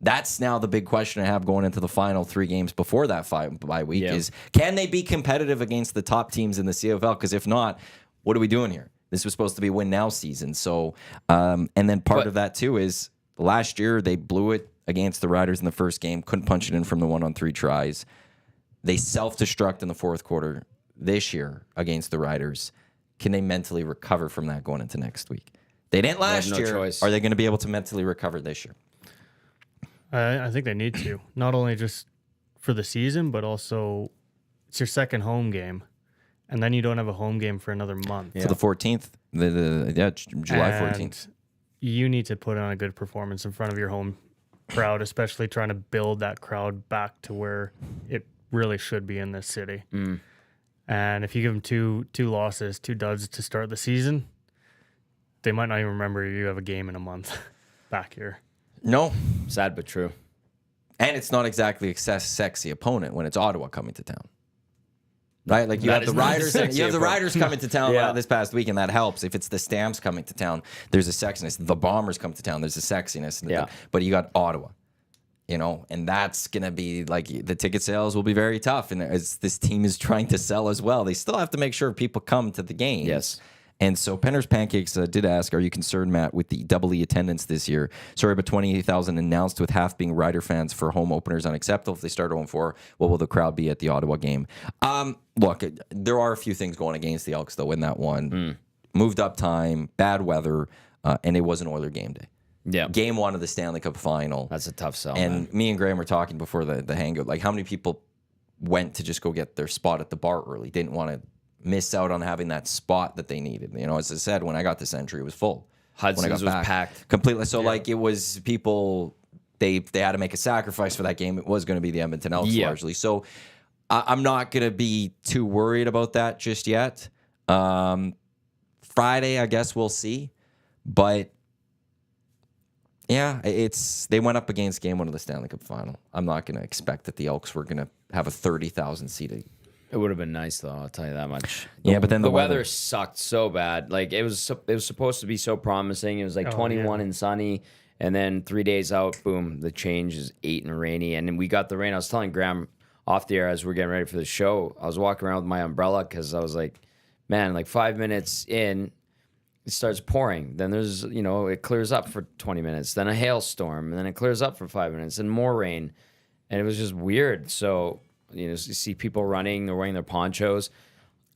That's now the big question I have going into the final 3 games before that bye week is, can they be competitive against the top teams in the CFL? Because if not, what are we doing here? This was supposed to be a win now season. So, and then part of that too is last year they blew it against the Riders in the first game, couldn't punch it in from the 1 on 3 tries. They self-destruct in the fourth quarter this year against the Riders. can they mentally recover from that going into next week? They didn't last no year. choice. Are they going to be able to mentally recover this year? I think they need to, not only just for the season, but also it's your second home game, and then you don't have a home game for another month. For the 14th, July 14th. You need to put on a good performance in front of your home crowd, especially trying to build that crowd back to where it really should be in this city. And if you give them two losses, 2 duds to start the season, they might not even remember you have a game in a month back here. No. Sad but true. And it's not exactly a sexy opponent when it's Ottawa coming to town. Right? Like you That have the is not a Riders. sexy You have the opponent. Riders coming to town Yeah. this past week, and that helps. If it's the Stamps coming to town, there's a sexiness. The Bombers come to town, there's a sexiness. Yeah. But you got Ottawa. And that's going to be like the ticket sales will be very tough. And as this team is trying to sell as well, they still have to make sure people come to the games. Yes. And so Penner's Pancakes did ask, are you concerned, Matt, with the double E attendance this year? Sorry, but 28,000 announced with half being Rider fans for home openers unacceptable. If they start 0-4, what will the crowd be at the Ottawa game? Look, there are a few things going against the Elks, though, in that one. Moved up time, bad weather, and it was an Oiler game day. Yeah. Game 1 of the Stanley Cup Final. That's a tough sell. And man. me and Graeme were talking before the hangout, like how many people went to just go get their spot at the bar early, didn't want to miss out on having that spot that they needed. As I said, when I got to Century, it was full. Hudson's was packed. Completely. So, like, it was people, they had to make a sacrifice for that game. It was going to be the Edmonton Elks largely. So, I'm not going to be too worried about that just yet. Friday, I guess we'll see. But, yeah, they went up against game 1 of the Stanley Cup Final. I'm not going to expect that the Elks were going to have a 30,000 seating. It would have been nice though, I'll tell you that much. Yeah, but then the weather sucked so bad. Like it was supposed to be so promising. It was like 21 and sunny, and then 3 days out, boom, the change is 8 and rainy. And then we got the rain. I was telling Graeme off the air as we're getting ready for the show, I was walking around with my umbrella because I was like, man, like 5 minutes in, it starts pouring. Then there's, it clears up for 20 minutes. Then a hailstorm, and then it clears up for 5 minutes, and more rain. And it was just weird. So, you see people running, they're wearing their ponchos.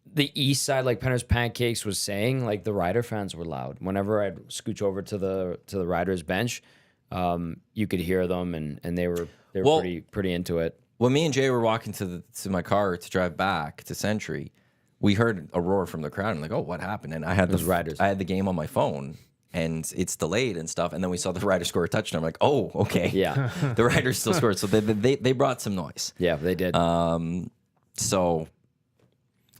The east side, like Penner's Pancakes was saying, like the Rider fans were loud. Whenever I'd scooch over to the Riders bench, you could hear them, and they were pretty into it. When me and Jay were walking to my car to drive back to Century, we heard a roar from the crowd. And like, oh, what happened? And I had Riders. I had the game on my phone, and it's delayed and stuff. And then we saw the Riders score a touchdown. I'm like, oh, okay. Yeah. The Riders still scored. So they brought some noise. Yeah, they did. So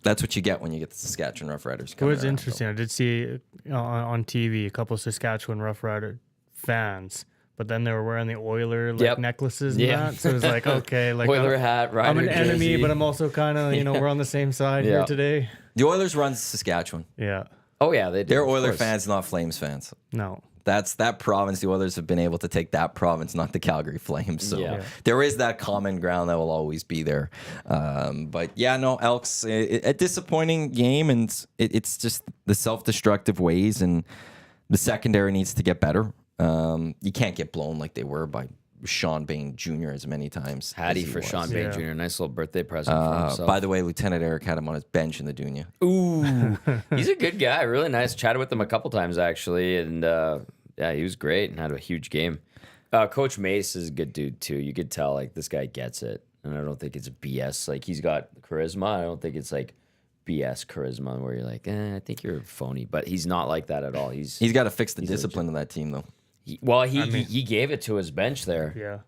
that's what you get when you get the Saskatchewan Rough Riders It coming was around. interesting. I did see on TV a couple of Saskatchewan Rough Rider fans, but then they were wearing the Oiler necklaces and that. So it was like, okay, like Oiler hat, Rider I'm an enemy, jersey. but I'm also kind of, we're on the same side here today. The Oilers run Saskatchewan. Yeah. Oh yeah, they did. They're of Oiler course. fans, not Flames fans. No. That's that province. The Oilers have been able to take that province, not the Calgary Flames. So there is that common ground that will always be there. But yeah, no, Elks, a disappointing game, and it's just the self-destructive ways, and the secondary needs to get better. You can't get blown like they were by Sean Bain Jr. as many times. Hattie as he for was. Sean Bain Jr. Nice little birthday present for himself. By the way, Lieutenant Eric had him on his bench in the Dunya. Ooh, he's a good guy. Really nice. Chatted with him a couple times actually, and he was great and had a huge game. Coach Mace is a good dude too. You could tell like this guy gets it, and I don't think it's BS. Like he's got charisma. I don't think it's like BS charisma where you're like, I think you're phony. But he's not like that at all. He's got to fix the discipline of that team though. He gave it to his bench there. Yeah.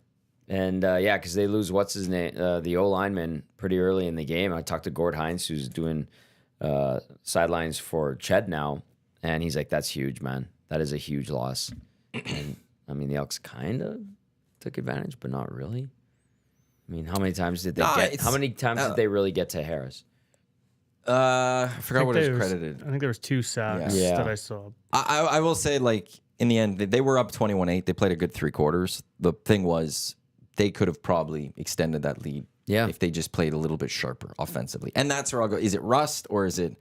And because they lose what's his name, the O lineman pretty early in the game. I talked to Gord Hines, who's doing sidelines for Ched now, and he's like, "That's huge, man. That is a huge loss." And I mean, the Elks kind of took advantage, but not really. I mean, how many times did they get? How many times did they really get to Harris? I forgot what it was credited. I think there was 2 sacks Yeah. that I saw. I will say, like, in the end, they were up 21-8. They played a good 3 quarters. The thing was, they could have probably extended that lead if they just played a little bit sharper offensively. And that's where I'll go. Is it rust, or is it,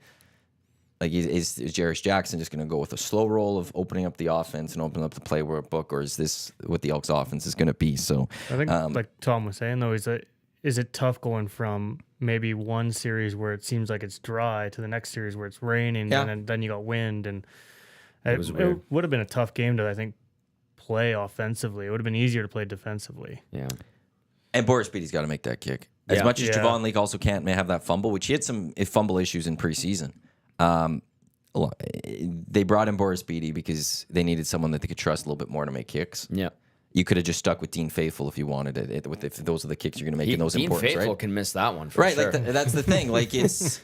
like, is Jarius Jackson just going to go with a slow roll of opening up the offense and opening up the playbook, or is this what the Elks offense is going to be? So I think, like Tom was saying, though, is it tough going from maybe one series where it seems like it's dry to the next series where it's raining, Yeah. and then you got wind, and it weird. would have been a tough game to, I think, play offensively. It would have been easier to play defensively. Yeah. And Boris Beatty's got to make that kick. As Yeah. much as Yeah. Javon Leake also may have that fumble, which he had some fumble issues in preseason. They brought in Boris Beatty because they needed someone that they could trust a little bit more to make kicks. Yeah. You could have just stuck with Dean Faithful if you wanted it. If those are the kicks you're going to make in those Dean importance, Faithful right? can miss that one for Right, sure. like that's the thing. Like it's,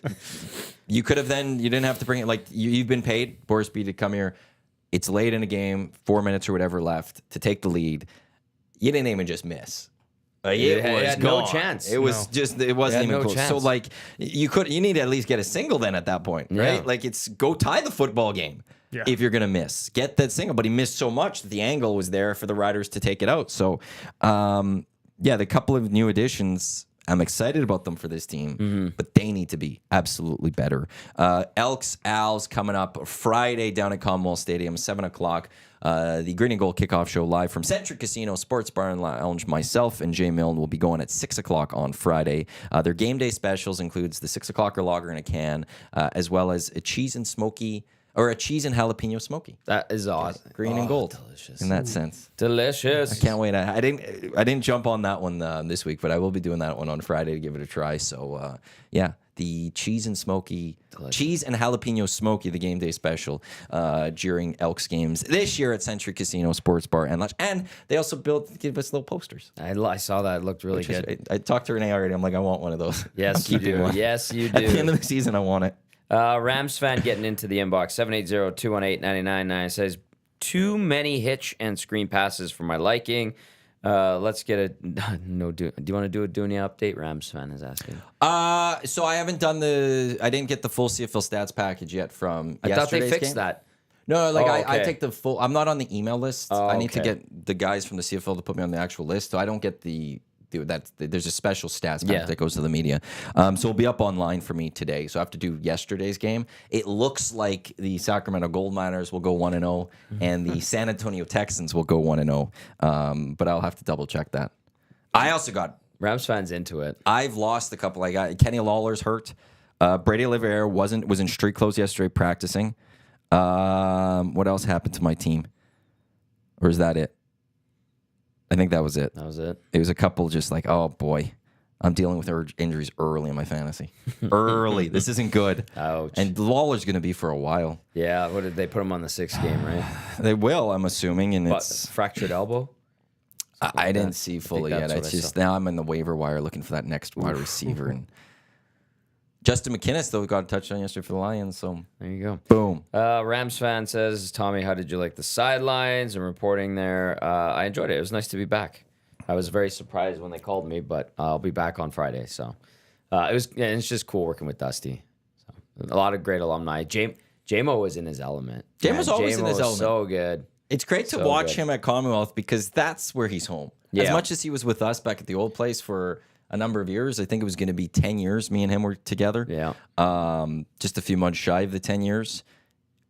you could have you didn't have to bring it. Like you've been paid, Boris Beatty, to come here. It's late in a game, 4 minutes or whatever left to take the lead. You didn't even just miss. It was had no gone. chance. It was it wasn't It had even no close. chance. So like you need to at least get a single then at that point, right? Yeah. Like it's go tie the football game. Yeah. If you're gonna miss, get that single. But he missed so much that the angle was there for the Riders to take it out. So, the couple of new additions, I'm excited about them for this team, but they need to be absolutely better. Elks Als coming up Friday down at Commonwealth Stadium, 7:00. The Green and Gold kickoff show live from Centric Casino Sports Bar and Lounge. Myself and Jay Milne will be going at 6:00 on Friday. Their game day specials includes the 6:00 lager in a can, as well as a cheese and jalapeno smoky. That is awesome. Green and gold, Delicious. in that sense. Delicious. Can't wait. I didn't jump on that one this week, but I will be doing that one on Friday to give it a try. So the cheese and jalapeno smoky, the game day special during Elks games this year at Century Casino Sports Bar and Lunch. And they also give us little posters. I saw that. It looked really good. I talked to Renee already. I'm like, I want one of those. Yes, I'm you keeping do. one. Yes, you At the end do. of the season, I want it. Rams fan getting into the inbox. 780-218-9999 says, too many hitch and screen passes for my liking. Let's get a no. Do you want to do a Dunia update? Rams fan is asking. So I haven't done I didn't get the full CFL stats package yet from I thought they yesterday's fixed game. that. No, like Oh, I okay. take the full. I'm not on the email list. Oh, I need to okay. get the guys from the CFL to put me on the actual list, so I don't get there's a special stats pack Yeah. that goes to the media. So it'll be up online for me today. So I have to do yesterday's game. It looks like the Sacramento Gold Miners will go 1-0, and the San Antonio Texans will go 1-0. But I'll have to double check that. I also got. Rams fans into it. I've lost a couple. I got Kenny Lawler's hurt. Brady Oliveira was in street clothes yesterday practicing. What else happened to my team? Or is that it? I think that was it. That was it. It was a couple just like, oh boy, I'm dealing with injuries early in my fantasy. Early. This isn't good. Ouch. And Lawler's going to be for a while. Yeah. What did they put him on the 6th game? Right. They will, I'm assuming. And But it's fractured elbow. I didn't see fully yet. that's what It's I just saw. now I'm in the waiver wire looking for that next wide receiver. And Justin McInnes, though, got a touchdown yesterday for the Lions. So There you go. boom. Rams fan says, Tommy, how did you like the sidelines and reporting there? I enjoyed it. It was nice to be back. I was very surprised when they called me, but I'll be back on Friday. So it's just cool working with Dusty. So a lot of great alumni. JMO was in his element. JMO's always in his was element. So good. It's great to So watch good. him at Commonwealth because that's where he's home. As Yeah. much as he was with us back at the old place for a number of years, I think it was going to be 10 years me and him were together. Yeah. Just a few months shy of the 10 years.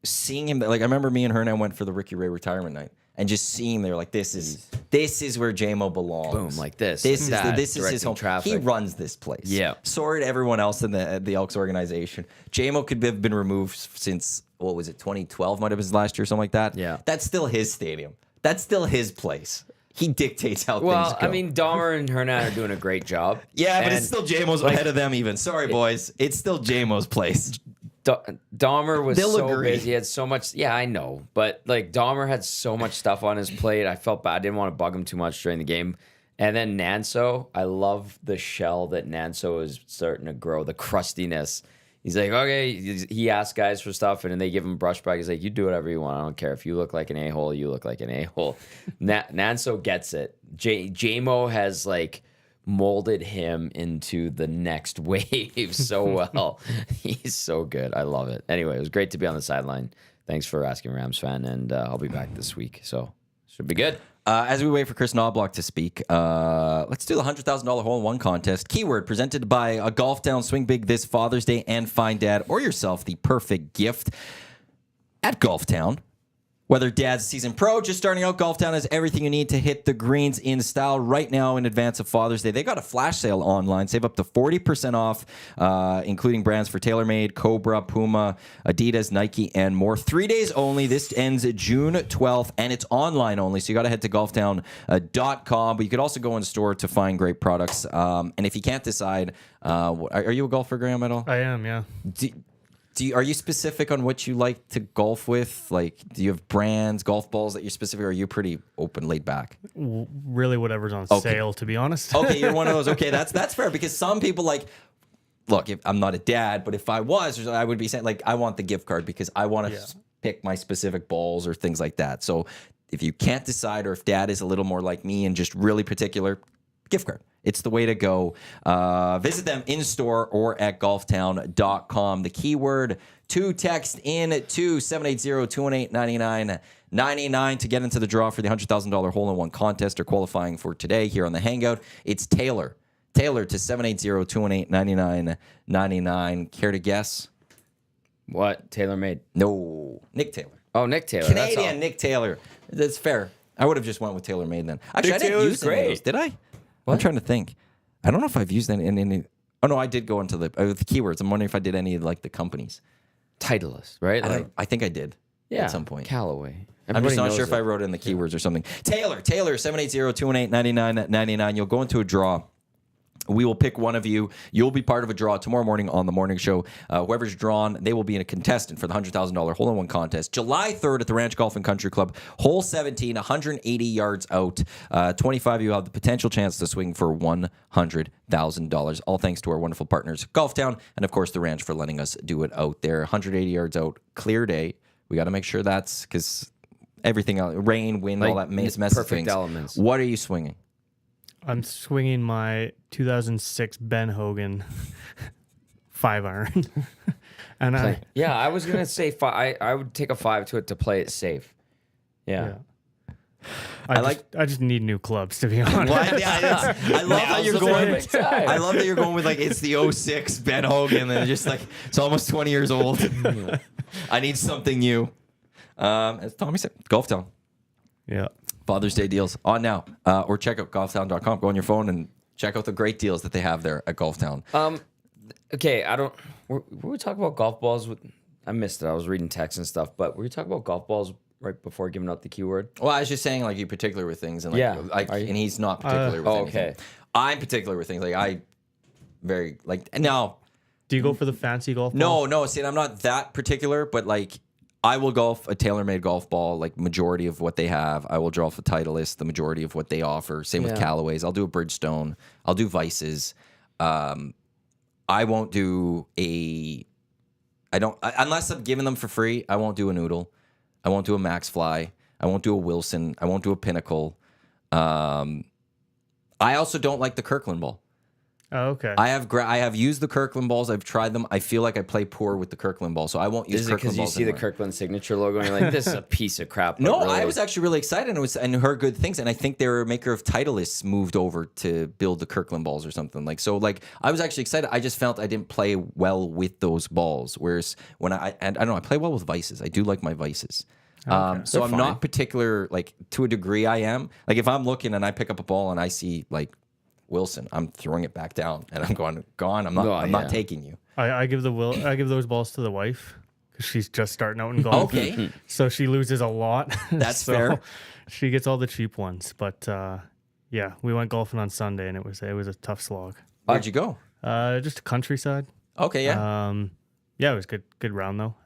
Seeing him, like I remember me and her and I went for the Ricky Ray retirement night and just seeing him there, like this is where JMO belongs. Boom, like this. This like that, is his directing home. traffic. He runs this place. Yeah. Sorry to everyone else in the Elks organization. JMO could have been removed since, what was it, 2012 might have been his last year, something like that. Yeah. That's still his stadium. That's still his place. He dictates how things Well, go. I mean, Dahmer and Hernan are doing a great job. yeah, but And it's still JMO's ahead of them even. Sorry, boys. It's still JMO's place. Dahmer was They'll so agree. busy. He had so much. Yeah, I know. But like Dahmer had so much stuff on his plate. I felt bad. I didn't want to bug him too much during the game. And then Nanso, I love the shell that Nanso is starting to grow, the crustiness. He's like, okay, he asks guys for stuff and then they give him brushback. He's like, you do whatever you want. I don't care. If you look like an a-hole, you look like an a-hole. Nanso gets it. JMO has like molded him into the next wave so well. He's so good. I love it. Anyway, it was great to be on the sideline. Thanks for asking, Rams fan. And I'll be back this week. So should be good. As we wait for Chris Knobloch to speak, let's do the $100,000 hole-in-one contest. Keyword presented by a Golf Town. Swing big this Father's Day and find dad or yourself the perfect gift at Golf Town. Whether dad's a seasoned pro, just starting out, Golf Town has everything you need to hit the greens in style right now in advance of Father's Day. They got a flash sale online. Save up to 40% off, including brands for TaylorMade, Cobra, Puma, Adidas, Nike, and more. 3 days only. This ends June 12th, and it's online only, so you got to head to golftown.com. But you could also go in store to find great products. And if you can't decide, are you a golfer, Graeme, at all? I am, yeah. Are you specific on what you like to golf with? Like, do you have brands, golf balls that you're specific, or are you pretty open, laid back? Really, whatever's on sale, to be honest. Okay, you're one of those. Okay, that's fair, because some people look, if I'm not a dad, but if I was, I would be saying, like, I want the gift card because I want to pick my specific balls or things like that. So if you can't decide, or if dad is a little more like me and just really particular, gift card. It's the way to go. Visit them in store or at golftown.com. The keyword to text in to 780-218-9999 to get into the draw for the $100,000 hole-in-one contest or qualifying for today here on the Hangout. It's Taylor. Taylor to 780-218-9999. Care to guess? What? TaylorMade? No. Nick Taylor. Oh, Nick Taylor. Canadian Nick Taylor. That's fair. I would have just went with TaylorMade then. Actually, Nick I didn't Taylor's use any of those, did I? I'm trying to think. I don't know if I've used any. Oh no, I did go into the keywords. I'm wondering if I did any of like the companies. Titleist, right? I think I did. At some point. Callaway. I'm just not sure if I wrote in the keywords or something. Taylor, 780-218-9999. You'll go into a draw. We will pick one of you. You'll be part of a draw tomorrow morning on the morning show. Whoever's drawn, they will be in a contestant for the $100,000 hole-in-one contest. July 3rd at the Ranch Golf and Country Club. Hole 17, 180 yards out. 25 of you have the potential chance to swing for $100,000. All thanks to our wonderful partners, Golf Town, and of course the Ranch for letting us do it out there. 180 yards out, clear day. We got to make sure that's because everything else, rain, wind, all that mess of perfect things. elements. What are you swinging? I'm swinging my 2006 Ben Hogan 5-iron. And I was going to say I would take a 5 to it to play it safe. Yeah. I just need new clubs, to be honest. I love how you're going. I love that you're going with like it's the 06 Ben Hogan, and just like it's almost 20 years old. I need something new. As Tommy said, Golf Town. Yeah. Father's Day deals on now, or check out golftown.com. Go on your phone and check out the great deals that they have there at Golf Town. Okay, were we talking about golf balls? I missed it. I was reading text and stuff, but were you talking about golf balls right before giving out the keyword? Well, I was just saying, like, you particular with things, and and he's not particular with anything. Okay. I'm particular with things. Like, I very like now. Do you go for the fancy golf ball? No. See, I'm not that particular, but like. I will golf a TaylorMade golf ball, like majority of what they have. I will draw off a Titleist, the majority of what they offer. Same with Callaways. I'll do a Bridgestone. I'll do Vices. I won't do unless I'm giving them for free, I won't do a Noodle. I won't do a Max Fly. I won't do a Wilson. I won't do a Pinnacle. I also don't like the Kirkland ball. Oh, okay. I have used the Kirkland balls. I've tried them. I feel like I play poor with the Kirkland ball, so I won't use Is it Kirkland balls. because you see the Kirkland signature logo and you're like, this is a piece of crap? No, really. I was actually really excited and heard good things, and I think their maker of Titleists moved over to build the Kirkland balls or something. I was actually excited. I just felt I didn't play well with those balls. Whereas when I don't know, I play well with Vices. I do like my Vices. So I'm not particular, like to a degree I am. Like if I'm looking and I pick up a ball and I see like Wilson, I'm throwing it back down and I'm going, gone. I'm not taking you. I give those balls to the wife because she's just starting out in golf. Okay. So she loses a lot. That's fair. She gets all the cheap ones. But we went golfing on Sunday and it was a tough slog. Where'd you go? Just a countryside. Okay, yeah. It was good round though.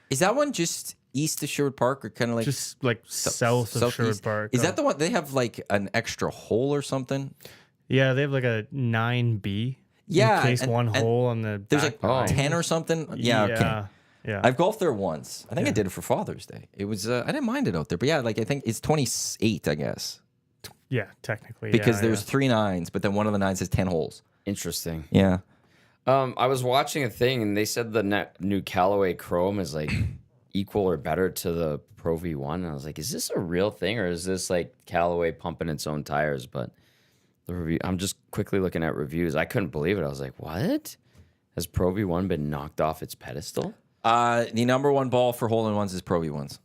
Is that one just east of Sherwood Park or kind of like just like south of Sherwood Park? Is that the one they have like an extra hole or something? Yeah, they have like a 9B. Yeah, in case one hole on the there's back like 10 or something. Yeah, okay. Yeah. I've golfed there once. I think I did it for Father's Day. It was I didn't mind it out there, but yeah, like I think it's 28, I guess. Yeah, technically. Because there's 3 9s, but then one of the 9s has 10 holes. Interesting. Yeah. I was watching a thing and they said the new Callaway Chrome is like equal or better to the Pro V1. And I was like, is this a real thing or is this like Callaway pumping its own tires? But the review, I'm just quickly looking at reviews. I couldn't believe it. I was like, what? Has Pro V1 been knocked off its pedestal? The number one ball for hole-in-ones is Pro V1s.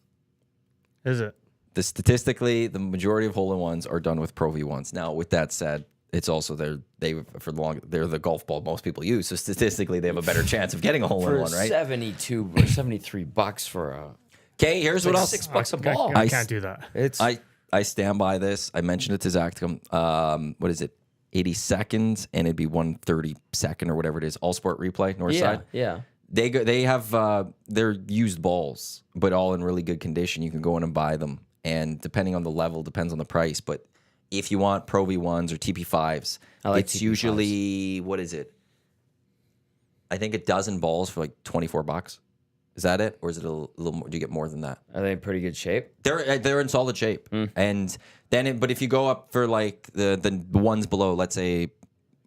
Is it? Statistically, the majority of hole-in-ones are done with Pro V1s. Now, with that said, it's also they're the golf ball most people use. So statistically, they have a better chance of getting a hole-in-one, right? $72 or $73 for a. Okay, here's what else. $6 a ball. I can't do that. It's I stand by this. I mentioned it to Zach. What is it? 80 seconds, and it'd be 132nd or whatever it is. All Sport Replay, North Side. Yeah. They have they're used balls, but all in really good condition. You can go in and buy them, and depending on the level, depends on the price. But if you want Pro V1s or TP5s, it's TP5s. usually, what is it? I think a dozen balls for like $24. Is that it, or is it a little more? Do you get more than that? Are they in pretty good shape? They're in solid shape, and then but if you go up for like the ones below, let's say,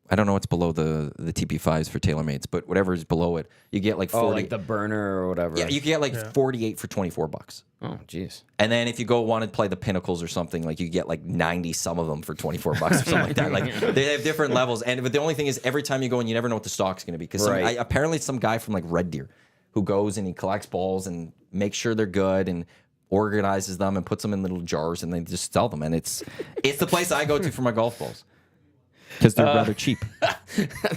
I don't know what's below the TP5s for TaylorMades, but whatever is below it, you get like 40. Oh, like the burner or whatever. Yeah, you can get like 48 for $24. Oh, jeez. And then if you go want to play the Pinnacles or something, like you get like 90 some of them for $24 or something like that. Like they have different levels, but the only thing is every time you go in, you never know what the stock's going to be because apparently some guy from like Red Deer who goes and he collects balls and makes sure they're good and organizes them and puts them in little jars and they just sell them. And it's the place I go to for my golf balls because they're rather cheap.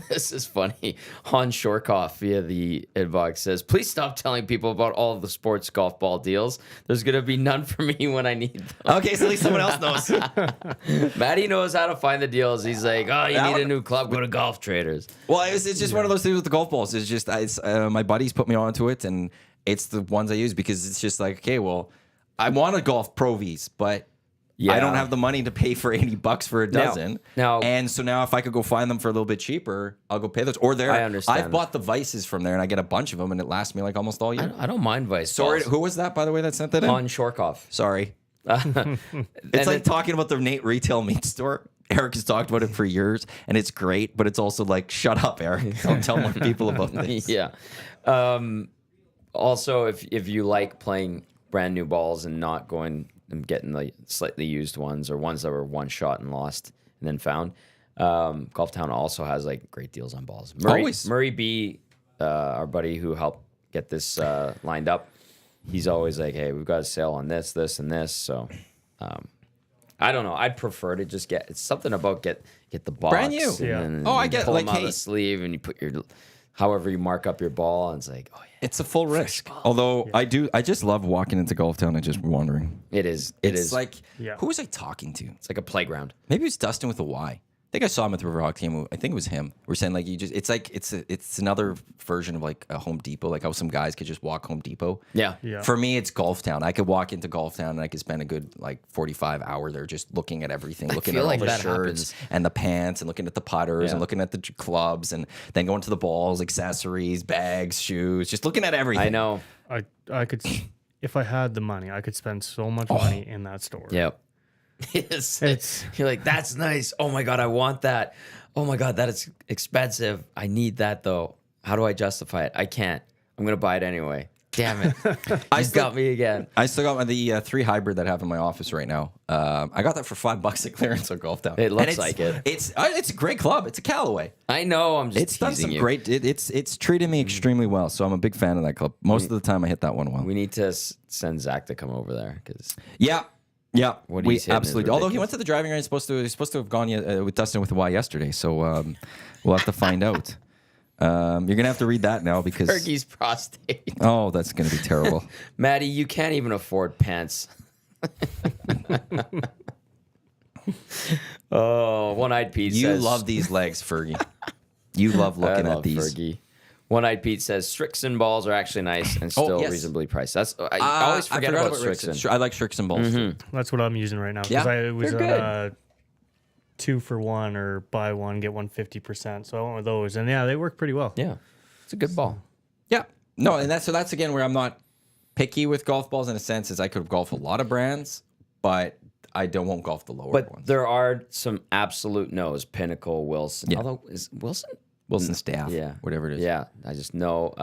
This is funny. Hans Shorkoff via the inbox says, please stop telling people about all of the sports golf ball deals. There's going to be none for me when I need them. Okay, so at least someone else knows. Matty knows how to find the deals. He's like, oh, you need a new club, go to Golf Traders. Well, it's just one of those things with the golf balls. It's just my buddies put me onto it, and it's the ones I use because it's just like, okay, well, I want a golf Pro Vs, but I don't have the money to pay for $80 for a dozen. And so now if I could go find them for a little bit cheaper, I'll go pay those. Or I understand. I've bought the Vices from there, and I get a bunch of them, and it lasts me like almost all year. I don't mind Vice. Sorry, balls. who was that, by the way, that sent that in? Hans Shorkoff. Sorry. It's like talking about the Nate retail meat store. Eric has talked about it for years, and it's great, but it's also like, shut up, Eric. Don't tell more people about this. Yeah. Also, if you like playing brand new balls and not going and getting the slightly used ones or ones that were one shot and lost and then found, Golf Town also has like great deals on balls. Murray B, our buddy who helped get this lined up, he's always like, hey, we've got a sale on this, this, and this. So I don't know. I'd prefer to just it's something about get the box. Brand new. And I get pull like, them out of the sleeve and you put however you mark up your ball, and it's like, oh yeah. It's a full risk. Although I just love walking into Golf Town and just wandering. It is. It's like, who was I talking to? It's like a playground. Maybe it was Dustin with a Y. I think I saw him at the Riverhawk team. I think it was him. We're saying like it's another version of like a Home Depot, like how some guys could just walk Home Depot. Yeah. For me, it's Golf Town. I could walk into Golf Town and I could spend a good like 45 hours there just looking at everything, looking at all the shirts and the pants and looking at the putters and looking at the clubs and then going to the balls, accessories, bags, shoes, just looking at everything. I know. I could, if I had the money, I could spend so much money in that store. Yep. You're like, that's nice. Oh my God, I want that. Oh my God, that is expensive. I need that though. How do I justify it? I can't. I'm going to buy it anyway. Damn it. You got me again. I still got the 3 hybrid that I have in my office right now. I got that for $5 at clearance at Golf Town. It looks like it. It's a great club. It's a Callaway. I know. I'm just It's done teasing some you. great. It's treated me extremely well. So I'm a big fan of that club. Most of the time, I hit that one well. We need to send Zach to come over there because Yeah, what we he's hitting is absolutely. Although he ridiculous. went to the driving range, he's supposed to have gone with Dustin with a Y yesterday. So we'll have to find out. You're gonna have to read that now because Fergie's prostate. Oh, that's gonna be terrible. Maddie, you can't even afford pants. Oh, One-Eyed Pete You says... love these legs, Fergie. You love looking at these. Fergie. One-Eyed Pete says Strixon balls are actually nice and still reasonably priced. That's I always forget about Strixon. I like Strixon balls too. That's what I'm using right now. Yeah, it was they're good. 2 for 1 or buy one, get one 50%. So I went with those. And yeah, they work pretty well. Yeah. It's a good ball. Yeah. No, and that's again where I'm not picky with golf balls in a sense, is I could golf a lot of brands, but won't golf the lower But ones. there are some absolute no's. Pinnacle, Wilson. Yeah. Although, is Wilson? Wilson Staff. Yeah. Whatever it is. Yeah. I just know.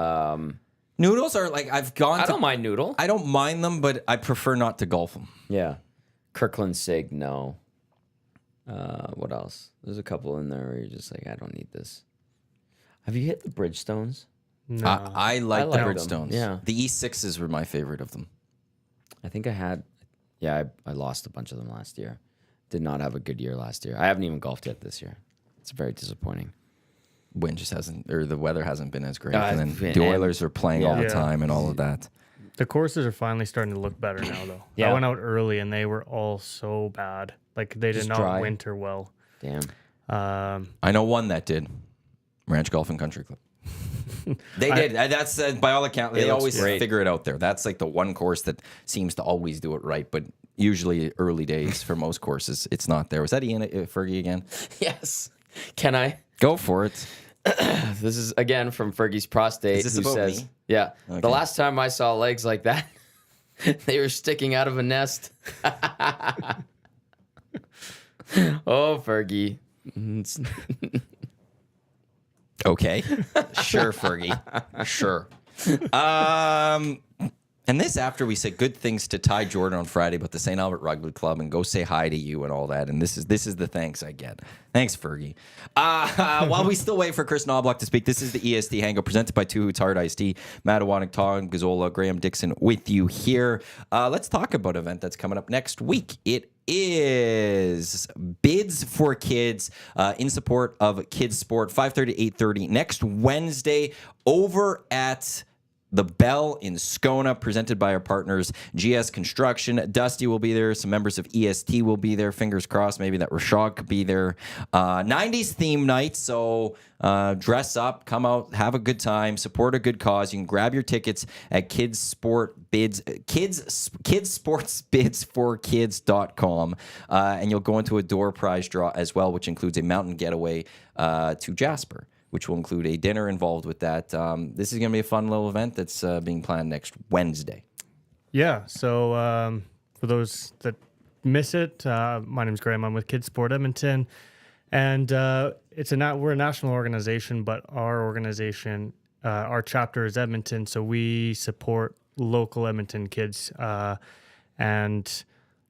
Noodles are like, I've gone I don't mind Noodle. I don't mind them, but I prefer not to golf them. Yeah. Kirkland Sig, no. What else? There's a couple in there where you're just like, I don't need this. Have you hit the Bridgestones? No. I like the them. Bridgestones. Yeah. The E6s were my favorite of them. I think I had Yeah, I lost a bunch of them last year. Did not have a good year last year. I haven't even golfed yet this year. It's very disappointing. Wind just hasn't, or the weather hasn't been as great. Uh, And then the Oilers are playing all the Yeah. time and all of that. The courses are finally starting to look better now, though. Yeah. I went out early and they were all so bad. Like they did Just not dry. winter well. Damn. I know one that did. Ranch Golf and Country Club. They did. That's by all accounts. They looks always great. figure it out there. That's like the one course that seems to always do it right. But usually early days for most courses, it's not there. Was that Ian Fergie again? Yes. Can I? Go for it. This is again from Fergie's prostate. Is this who about says, me? Yeah. Okay. The last time I saw legs like that, they were sticking out of a nest. Oh, Fergie. Okay. Sure, Fergie. Sure. And this after we said good things to Ty Jordan on Friday about the St. Albert Rugby Club and go say hi to you and all that. And this is the thanks I get. Thanks, Fergie. While we still wait for Chris Knobloch to speak, this is the EST Hangout presented by Two Hoots Hard Iced Tea. Matt Iwanyk, Tom Gazzola, Graeme Dickson with you here. Let's talk about an event that's coming up next week. It is Bids for Kids in support of KidSport, 5:30 to 8:30 next Wednesday over at the Bell in Scona, presented by our partners GS Construction. Dusty will be there. Some members of EST will be there. Fingers crossed, maybe that Rashad could be there. 90s theme night, so dress up, come out, have a good time, support a good cause. You can grab your tickets at KidSportsBidsForKids.com, and you'll go into a door prize draw as well, which includes a mountain getaway to Jasper, which will include a dinner involved with that. This is going to be a fun little event that's being planned next Wednesday. Yeah. So for those that miss it, my name's Graeme. I'm with KidSport Edmonton, and we're a national organization, but our organization, our chapter is Edmonton, so we support local Edmonton kids. And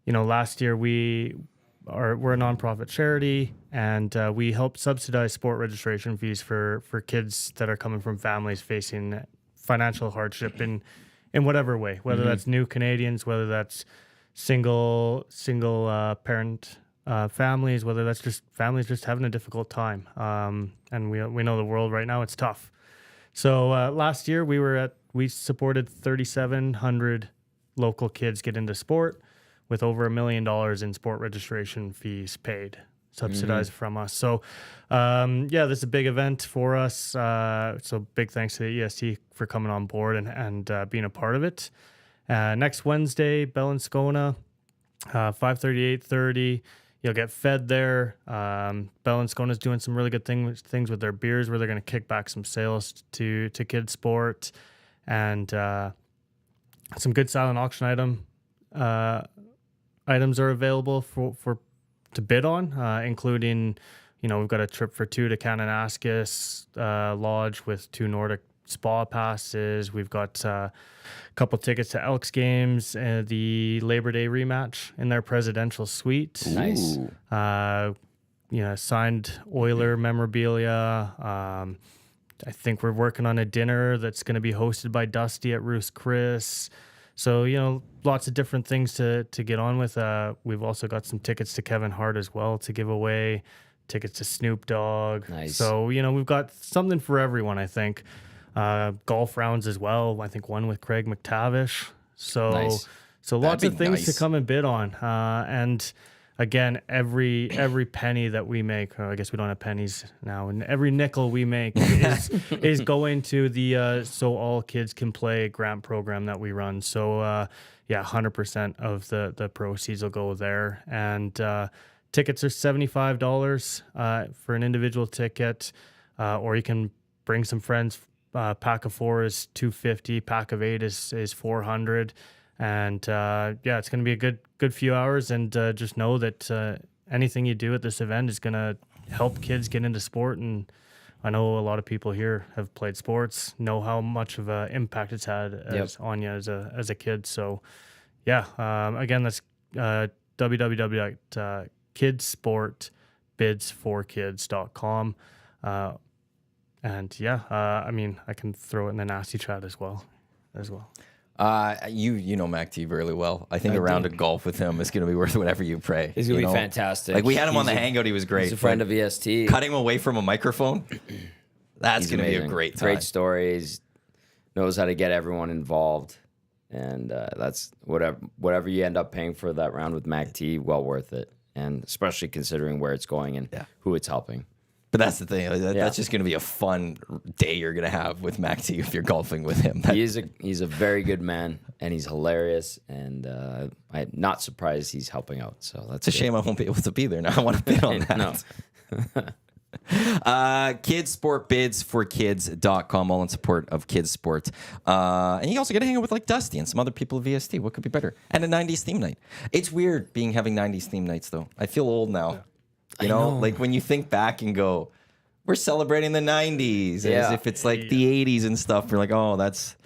last year we're a nonprofit charity, and we help subsidize sport registration fees for kids that are coming from families facing financial hardship in whatever way, whether that's new Canadians, whether that's single parent families, whether that's just families just having a difficult time. And we know the world right now, it's tough. So last year we supported 3,700 local kids get into sport, with over $1 million in sport registration fees paid, subsidized from us. So, this is a big event for us. So big thanks to the EST for coming on board and being a part of it. Next Wednesday, Bell and Scona, 5:30, 8:30. You'll get fed there. Bell and Scona is doing some really good things with their beers, where they're going to kick back some sales to KidSport, and some good silent auction items are available to bid on, including, we've got a trip for two to Kananaskis Lodge with 2 Nordic spa passes. We've got a couple tickets to Elks games, the Labor Day rematch in their presidential suite. Nice. Signed Oiler memorabilia. I think we're working on a dinner that's going to be hosted by Dusty at Ruth's Chris. So, lots of different things to get on with. We've also got some tickets to Kevin Hart as well to give away, tickets to Snoop Dogg. Nice. So, we've got something for everyone, I think. Golf rounds as well. I think one with Craig McTavish. So, Nice. so lots That'd of be things nice. to come and bid on. And again, every penny that we make, I guess we don't have pennies now, and every nickel we make is going to the So All Kids Can Play grant program that we run. So 100% of the proceeds will go there. And tickets are $75 for an individual ticket, or you can bring some friends. Pack of 4 is $250, pack of 8 is $400. And it's going to be a good few hours, and just know that anything you do at this event is going to help kids get into sport. And I know a lot of people here have played sports, know how much of an impact it's had on you as a kid. So, again, that's www.kidsportbidsforkids.com. I can throw it in the nasty chat as well. You know Mac T really well. I think a round of golf with him is going to be worth whatever you pray. He's going you to be know? fantastic. Like we had him on the Hangout. He was great. He's a friend but of EST. Cutting him away from a microphone, that's going to be a great time. Great stories. Knows how to get everyone involved. And that's whatever you end up paying for that round with Mac T, well worth it. And especially considering where it's going and who it's helping. But that's the thing. That's just going to be a fun day you're going to have with Mac T if you're golfing with him. He's a very good man, and he's hilarious, and I'm not surprised he's helping out. So that's a shame I won't be able to be there now. I want to bid on that. No. KidSportBidsForKids.com, all in support of KidSport. And you also get to hang out with like Dusty and some other people of VST. What could be better? And a 90s theme night. It's weird having 90s theme nights, though. I feel old now. Yeah. You know, like when you think back and go, we're celebrating the 90s as if it's like the 80s and stuff. We're like, oh, that's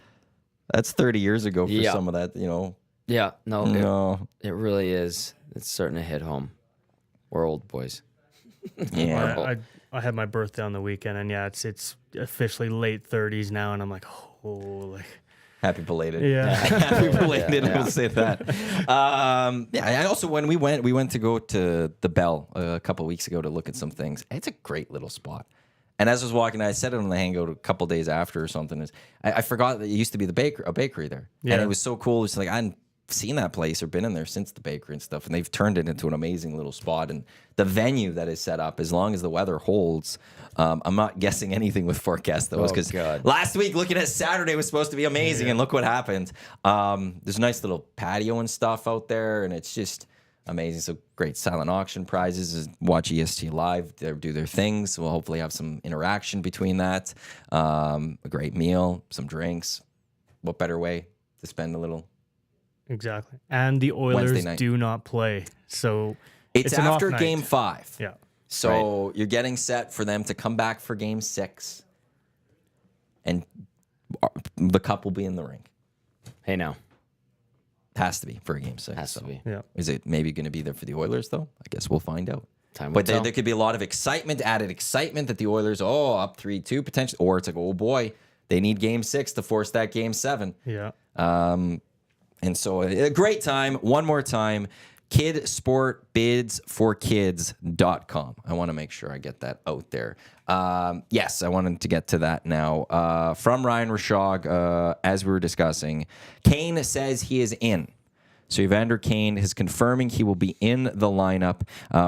30 years ago for some of that, you know. Yeah, no. It really is. It's starting to hit home. We're old boys. Yeah. I had my birthday on the weekend, and it's officially late 30s now, and I'm like, holy. Happy belated. Yeah. Happy belated. We'll say that. I also, when we went to go to the Bell a couple of weeks ago to look at some things. It's a great little spot. And as I was walking, I said it on the Hangout a couple days after or something. I forgot that it used to be a bakery there. Yeah. And it was so cool. It's like, I hadn't seen that place or been in there since the bakery and stuff. And they've turned it into an amazing little spot. And the venue that is set up, as long as the weather holds, I'm not guessing anything with forecast though, because last week looking at Saturday was supposed to be amazing, and look what happened. There's a nice little patio and stuff out there, and it's just amazing. So great silent auction prizes. Watch EST live. They do their things. We'll hopefully have some interaction between that. A great meal, some drinks. What better way to spend a little? Exactly. And the Oilers do not play, so it's after Game 5. Yeah. So you're getting set for them to come back for Game 6, and the cup will be in the rink. Hey, now. Has to be for a Game 6. Has to be. Yeah. Is it maybe going to be there for the Oilers, though? I guess we'll find out. But there could be a lot of added excitement that the Oilers, up 3-2 potentially. Or it's like, oh, boy, they need Game 6 to force that Game 7. Yeah. And so a great time. One more time. KidSportBidsForKids.com. I want to make sure I get that out there. Yes, I wanted to get to that now. From Ryan Rashog, as we were discussing, Kane says he is in. So Evander Kane is confirming he will be in the lineup.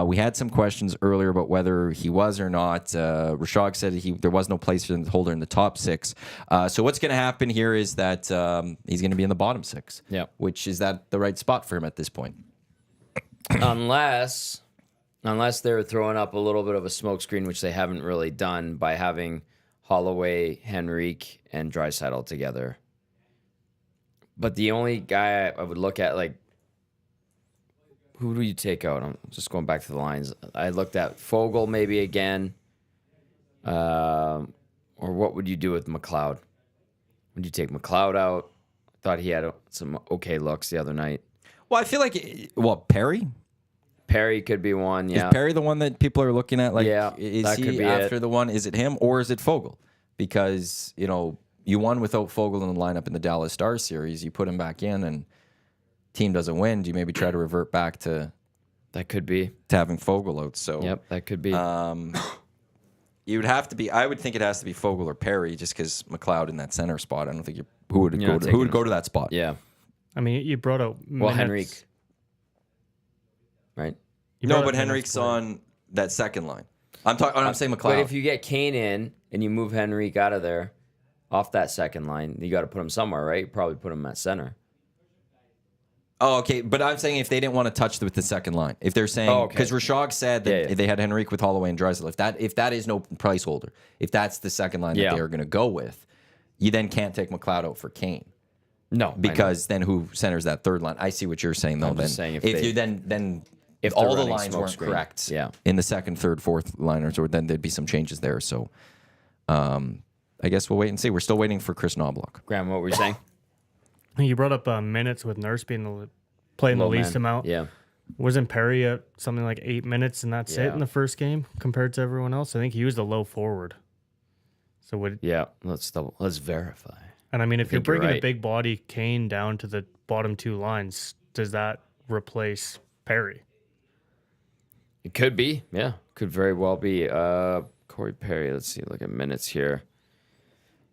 We had some questions earlier about whether he was or not. Rashog said there was no placeholder in the top 6. So what's going to happen here is that he's going to be in the bottom 6. Yeah. Which is that the right spot for him at this point? Unless they're throwing up a little bit of a smokescreen, which they haven't really done by having Holloway, Henrique, and Draisaitl together. But the only guy I would look at, like, who do you take out? I'm just going back to the lines. I looked at Fogle maybe again. Or what would you do with McLeod? Would you take McLeod out? I thought he had some okay looks the other night. Well, I feel like, Perry? Perry could be one, yeah. Is Perry the one that people are looking at? Like, is that he could be after the one? Is it him or is it Fogle? Because, you won without Fogle in the lineup in the Dallas Stars series. You put him back in and team doesn't win. Do you maybe try to revert back to... That could be. To having Fogle out, so... Yep, that could be. You would have to be... I would think it has to be Fogle or Perry just because McLeod in that center spot. I don't think who would go to that spot? Yeah. I mean, you brought out Henrique. Right? No, but Henrique's on that second line. I'm saying McLeod. But if you get Kane in and you move Henrique out of there, off that second line, you got to put him somewhere, right? You probably put him at center. Oh, okay. But I'm saying if they didn't want to touch with the second line, if they're saying because Rashog said that they had Henrique with Holloway and Draisaitl, if that is no price holder, if that's the second line that they are going to go with, you then can't take McLeod out for Kane. No, because then who centers that third line? I see what you're saying though. If all the lines weren't correct, in the second, third, fourth liners, or then there'd be some changes there. So, I guess we'll wait and see. We're still waiting for Chris Knobloch. Graham, what were you saying? You brought up minutes with Nurse being playing the least amount. Yeah. Wasn't Perry at something like 8 minutes and that's it in the first game compared to everyone else? I think he was the low forward. So let's verify. And I mean, if you're think you're bringing a right. big body Kane down to the bottom two lines, does that replace Perry? It could be. Yeah. Could very well be. Corey Perry, let's see, look at minutes here.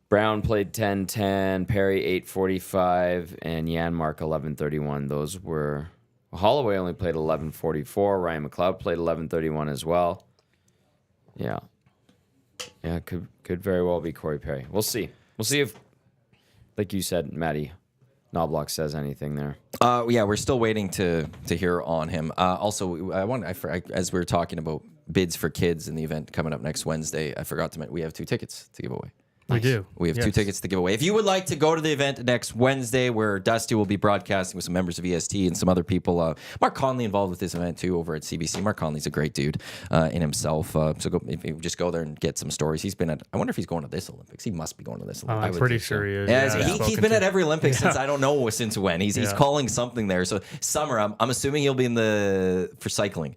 Brown played 10:10, Perry 8:45, and Yanmark 11:31. Those were Holloway only played 11:44. Ryan McLeod played 11:31 as well. Yeah, could very well be Corey Perry. We'll see. We'll see if, like you said, Matty Knobloch says anything there. Yeah, we're still waiting to hear on him. Also, as we were talking about bids for kids in the event coming up next Wednesday, I forgot to mention we have 2 tickets to give away. We do. We have 2 tickets to give away. If you would like to go to the event next Wednesday, where Dusty will be broadcasting with some members of EST and some other people, Mark Conley involved with this event too over at CBC. Mark Conley's a great dude in himself. So if you just go there and get some stories. He's been at. I wonder if he's going to this Olympics. He must be going to this Olympics. I'm pretty sure he is. Yeah, he's been at every Olympics since I don't know since when. He's calling something there. So summer, I'm assuming he'll be for cycling.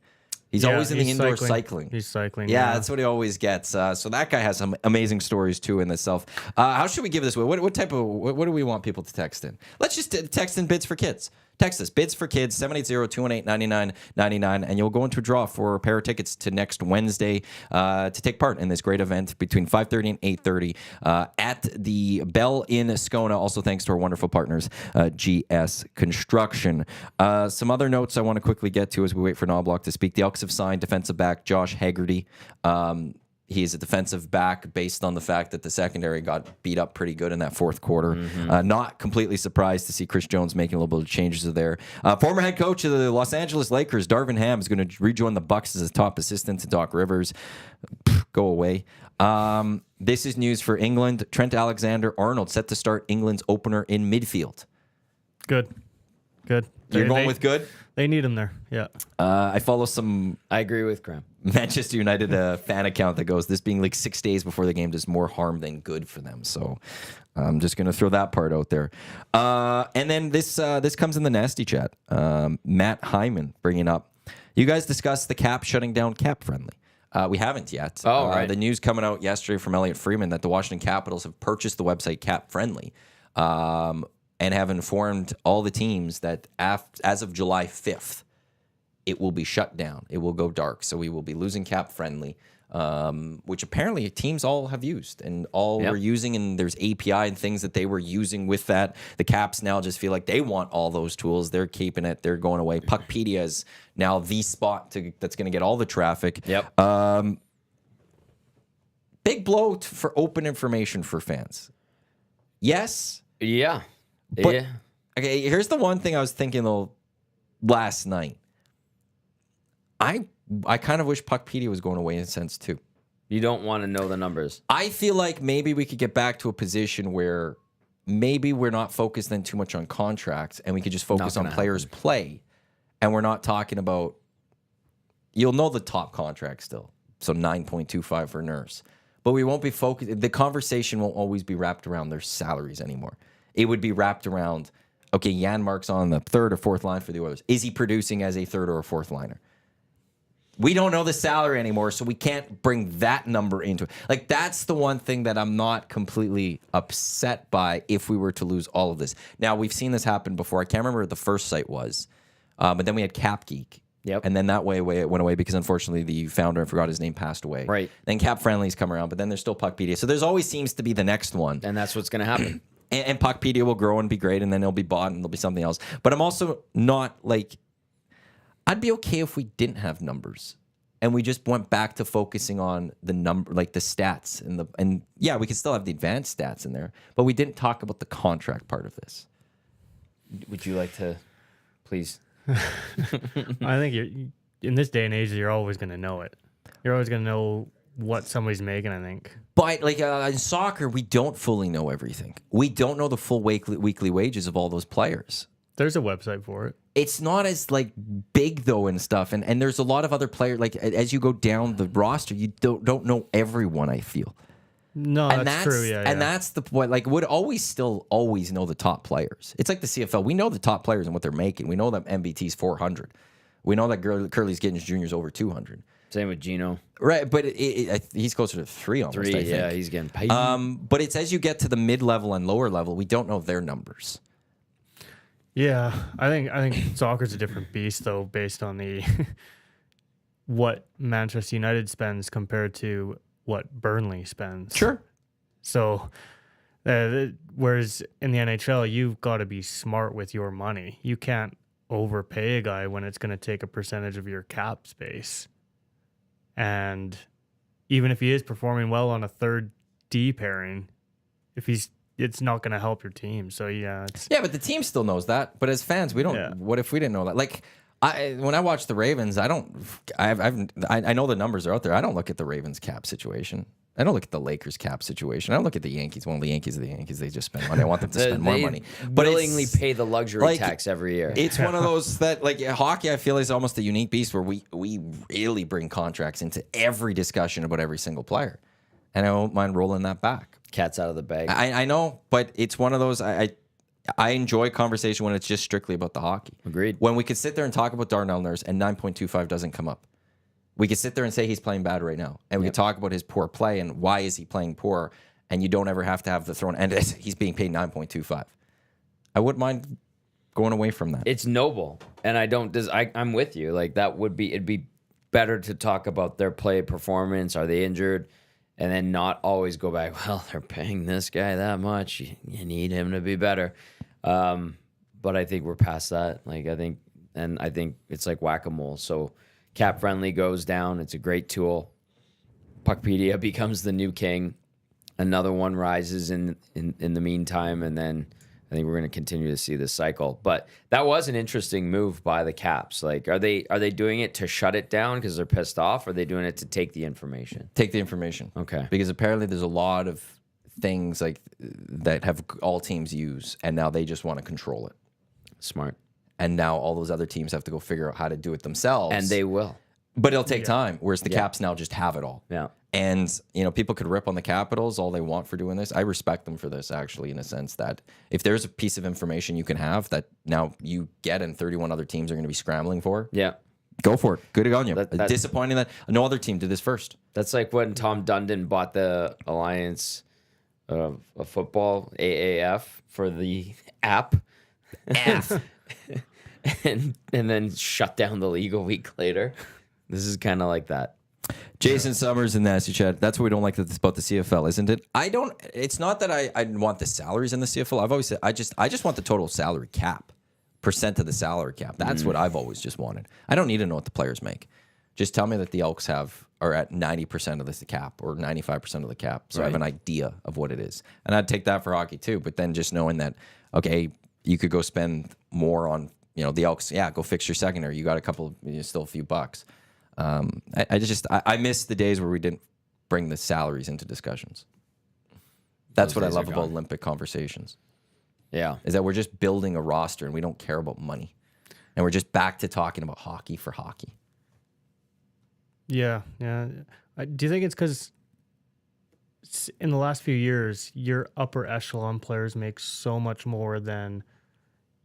He's always in the indoor cycling. He's cycling. Yeah, that's what he always gets. So that guy has some amazing stories too in itself. How should we give this away? What do we want people to text in? Let's just text in bids for kids. Text us, bids for kids, 780-218-9999, and you'll go into a draw for a pair of tickets to next Wednesday to take part in this great event between 5:30 and 8:30 at the Bell in Scona. Also, thanks to our wonderful partners, GS Construction. Some other notes I want to quickly get to as we wait for Knobloch to speak. The Elks have signed defensive back Josh Haggerty. He is a defensive back based on the fact that the secondary got beat up pretty good in that fourth quarter. Not completely surprised to see Chris Jones making a little bit of changes there. Former head coach of the Los Angeles Lakers, Darvin Ham, is going to rejoin the Bucks as his top assistant to Doc Rivers. Go away. This is news for England. Trent Alexander-Arnold set to start England's opener in midfield. Good. You're going with good? They need him there. Yeah. I follow some I agree with Graeme. Manchester United fan account that goes, this being like 6 days before the game does more harm than good for them. So I'm just going to throw that part out there. And then this comes in the nasty chat. Matt Hyman bringing up, you guys discussed the Cap shutting down Cap Friendly. We haven't yet. Right. The news coming out yesterday from Elliot Freeman that the Washington Capitals have purchased the website Cap Friendly and have informed all the teams that as of July 5th, it will be shut down. It will go dark. So we will be losing Cap Friendly, which apparently teams all have used and all were using. And there's API and things that they were using with that. The Caps now just feel like they want all those tools. They're keeping it. They're going away. Puckpedia is now the spot that's going to get all the traffic. Yep. Big blow for open information for fans. Yes. Yeah. But, okay, here's the one thing I was thinking though last night. I kind of wish Puckpedia was going away in a sense too. You don't want to know the numbers. I feel like maybe we could get back to a position where maybe we're not focused then too much on contracts and we could just focus on players' play. And we're not talking about, you'll know the top contract still. So 9.25 for Nurse. But we won't be focused, the conversation won't always be wrapped around their salaries anymore. It would be wrapped around, okay, Yanmark's on the third or fourth line for the Oilers. Is he producing as a third or a fourth liner? We don't know the salary anymore, so we can't bring that number into it. Like, that's the one thing that I'm not completely upset by if we were to lose all of this. Now, we've seen this happen before. I can't remember what the first site was, but then we had Cap Geek. Yep. And then that way it went away because, unfortunately, the founder, I forgot his name, passed away. Right. Then Cap Friendly's come around, but then there's still Puckpedia. So there's always seems to be the next one. And that's what's going to happen. And Puckpedia will grow and be great, and then it'll be bought and there'll be something else. But I'm also not like, I'd be okay if we didn't have numbers. And we just went back to focusing on the number, like the stats, and yeah, we could still have the advanced stats in there, but we didn't talk about the contract part of this. Would you like to, please? I think in this day and age, you're always going to know it. You're always going to know what somebody's making, I think. But like in soccer, we don't fully know everything. We don't know the full weekly wages of all those players. There's a website for it. It's not as like big though and stuff, and there's a lot of other players. Like as you go down the roster, you don't know everyone. I feel no, that's true. Yeah, and that's the point. Like would always know the top players. It's like the CFL. We know the top players and what they're making. We know that MBT's 400. We know that Curly's getting his juniors over 200. Same with Gino. Right, but he's closer to 3 almost, 3, I think. yeah, he's getting paid. But it's as you get to the mid-level and lower level, we don't know their numbers. Yeah, I think soccer's a different beast though, based on the what Manchester United spends compared to what Burnley spends. Sure. So, whereas in the NHL, you've got to be smart with your money. You can't overpay a guy when it's going to take a percentage of your cap space. And even if he is performing well on a third D pairing, it's not going to help your team. So yeah, but the team still knows that. But as fans, we don't. Yeah. What if we didn't know that? Like, when I watch the Ravens, I know the numbers are out there. I don't look at the Ravens cap situation. I don't look at the Lakers cap situation. I don't look at the Yankees. Well, the Yankees are the Yankees. They just spend money. I want them to spend more money. But willingly pay the luxury tax every year. It's one of those that, like, hockey, I feel is almost a unique beast where we really bring contracts into every discussion about every single player. And I won't mind rolling that back. Cat's out of the bag. I know, but it's one of those, I enjoy conversation when it's just strictly about the hockey. Agreed. When we could sit there and talk about Darnell Nurse and 9.25 doesn't come up. We could sit there and say he's playing bad right now. And we could talk about his poor play and why is he playing poor. And you don't ever have to have the thrown. And he's being paid 9.25. I wouldn't mind going away from that. It's noble. And I'm with you. Like, it'd be better to talk about their play performance. Are they injured? And then not always go back, well, they're paying this guy that much. You need him to be better. But I think we're past that. Like, I think it's like whack-a-mole. So Cap Friendly goes down. It's a great tool. Puckpedia becomes the new king. Another one rises in the meantime, and then I think we're going to continue to see this cycle. But that was an interesting move by the Caps. Like, are they doing it to shut it down because they're pissed off, or are they doing it to take the information? Take the information. Okay. Because apparently there's a lot of things like that have all teams use, and now they just want to control it. Smart. And now all those other teams have to go figure out how to do it themselves. And they will. But it'll take time, whereas the Caps now just have it all. Yeah. And, people could rip on the Capitals all they want for doing this. I respect them for this, actually, in a sense that if there's a piece of information you can have that now you get and 31 other teams are going to be scrambling for, go for it. Good on you. Disappointing that no other team did this first. That's like when Tom Dundon bought the Alliance of Football, AAF, for the app. and then shut down the league a week later. This is kind of like that. Jason Summers in Nasty Chat. That's what we don't like about the CFL, isn't it? It's not that I want the salaries in the CFL. I've always said I just want the total salary cap, percent of the salary cap. That's what I've always just wanted. I don't need to know what the players make. Just tell me that the Elks are at 90% of the cap or 95% of the cap, so I have an idea of what it is. And I'd take that for hockey too. But then just knowing that, okay, you could go spend more on the Elks. Yeah, go fix your secondary. You got still a few bucks. I miss the days where we didn't bring the salaries into discussions. That's what I love about Olympic conversations. Yeah. Is that we're just building a roster and we don't care about money. And we're just back to talking about hockey for hockey. Yeah. Do you think it's because in the last few years, your upper echelon players make so much more than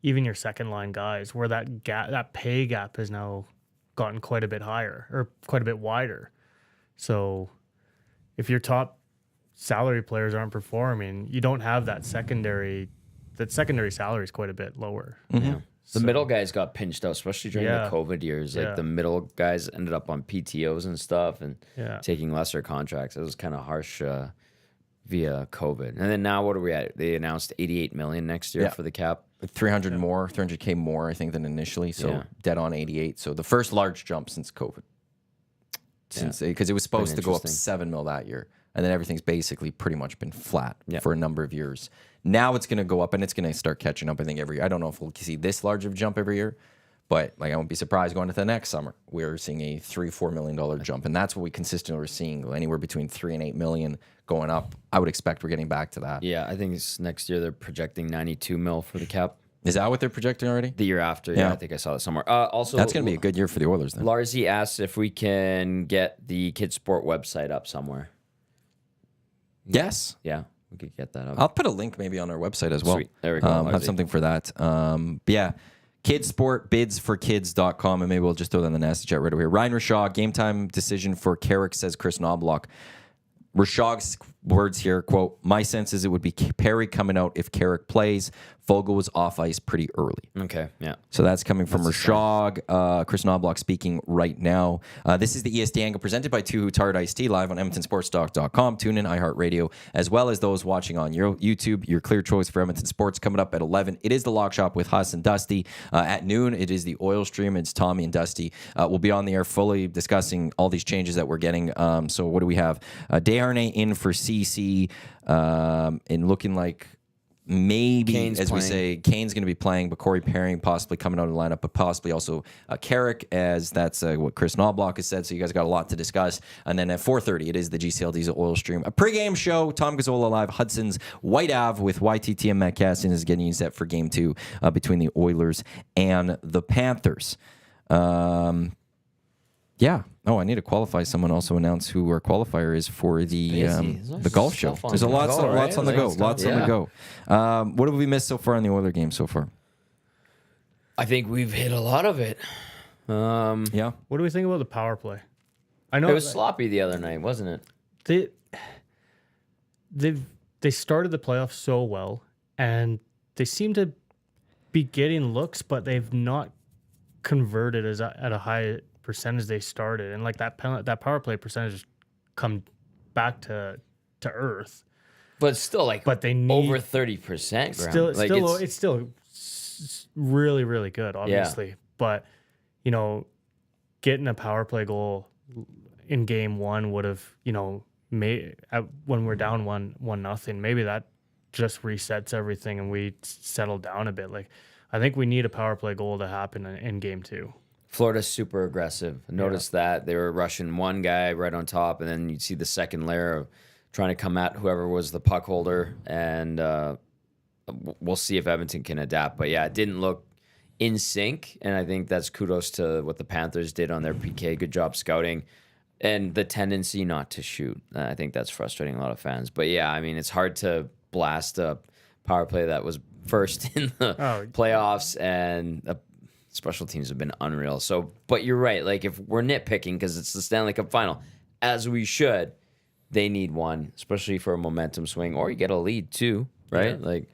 even your second line guys, where that pay gap has now gotten quite a bit higher or quite a bit wider. So if your top salary players aren't performing, you don't have that secondary salary is quite a bit lower. Mm-hmm. Yeah. The middle guys got pinched out, especially during the COVID years. Like the middle guys ended up on PTOs and stuff and taking lesser contracts. It was kind of harsh via COVID. And then now what are we at? They announced $88 million next year for the cap. 300K more, I think, than initially. So dead on 88. So the first large jump since COVID. Because it was supposed to go up $7 million that year. And then everything's basically pretty much been flat for a number of years. Now it's going to go up and it's going to start catching up, I think, every year. I don't know if we'll see this large of a jump every year, but I won't be surprised going into the next summer. We're seeing a $3-4 million jump. And that's what we consistently are seeing, anywhere between $3 and $8 million going up. I would expect we're getting back to that. Yeah, I think next year they're projecting $92 million for the cap. Is that what they're projecting already? The year after, I think I saw that somewhere. Also, that's going to be a good year for the Oilers then. Larzy asked if we can get the KidSport website up somewhere. Yes. Yeah, we could get that up. I'll put a link maybe on our website as well. Sweet. There we go. Have something for that. But yeah, KidSport, bidsforkids.com, and maybe we'll just throw that in the nasty chat right over here. Ryan Rashaw, game time decision for Carrick, says Chris Knobloch. Rashog's words here, quote, my sense is it would be Perry coming out if Carrick plays. Fogle was off ice pretty early. Okay, yeah. So that's coming from Rashog. Chris Knobloch speaking right now. This is the EST Hangout presented by Two Hoots Hard Iced Tea live on EdmontonSportsTalk.com. Tune in, iHeartRadio, as well as those watching on your YouTube. Your clear choice for Edmonton Sports coming up at 11. It is the Lock Shop with Huss and Dusty. At noon, it is the Oil Stream. It's Tommy and Dusty. We'll be on the air fully discussing all these changes that we're getting. So what do we have? Desharnais in for CC and looking like maybe, Kane's as we playing. say, Kane's going to be playing, but Corey Perry possibly coming out of the lineup, but possibly also Carrick, as that's what Chris Knobloch has said. So you guys got a lot to discuss. And then at 4:30, it is the GCL Diesel Oil Stream. A pregame show, Tom Gazzola live, Hudson's White Ave with YTT and Matt Caston is getting you set for game 2 between the Oilers and the Panthers. Yeah. Oh, I need to qualify. Someone also announced who our qualifier is for the golf show. There's lots on the go. Lots on the go. What have we missed so far in the Oiler game so far? I think we've hit a lot of it. Yeah. What do we think about the power play? I know It was sloppy the other night, wasn't it? they started the playoffs so well, and they seem to be getting looks, but they've not converted at a high percentage they started, and like that power play percentage come back to earth. But still, like, But they need over 30%. it's still really, really good, obviously. But getting a power play goal in game 1 would have made when we're down 1-0. Maybe that just resets everything and we settle down a bit. Like, I think we need a power play goal to happen in game 2. Florida's super aggressive. Notice that they were rushing one guy right on top, and then you'd see the second layer of trying to come at whoever was the puck holder, and we'll see if Edmonton can adapt. But yeah, it didn't look in sync, and I think that's kudos to what the Panthers did on their PK. Good job scouting, and the tendency not to shoot. I think that's frustrating a lot of fans. But yeah, I mean, it's hard to blast a power play that was first in the playoffs, and special teams have been unreal. So, but you're right. Like, if we're nitpicking because it's the Stanley Cup Final, as we should, they need one, especially for a momentum swing, or you get a lead too, right? Yeah. Like,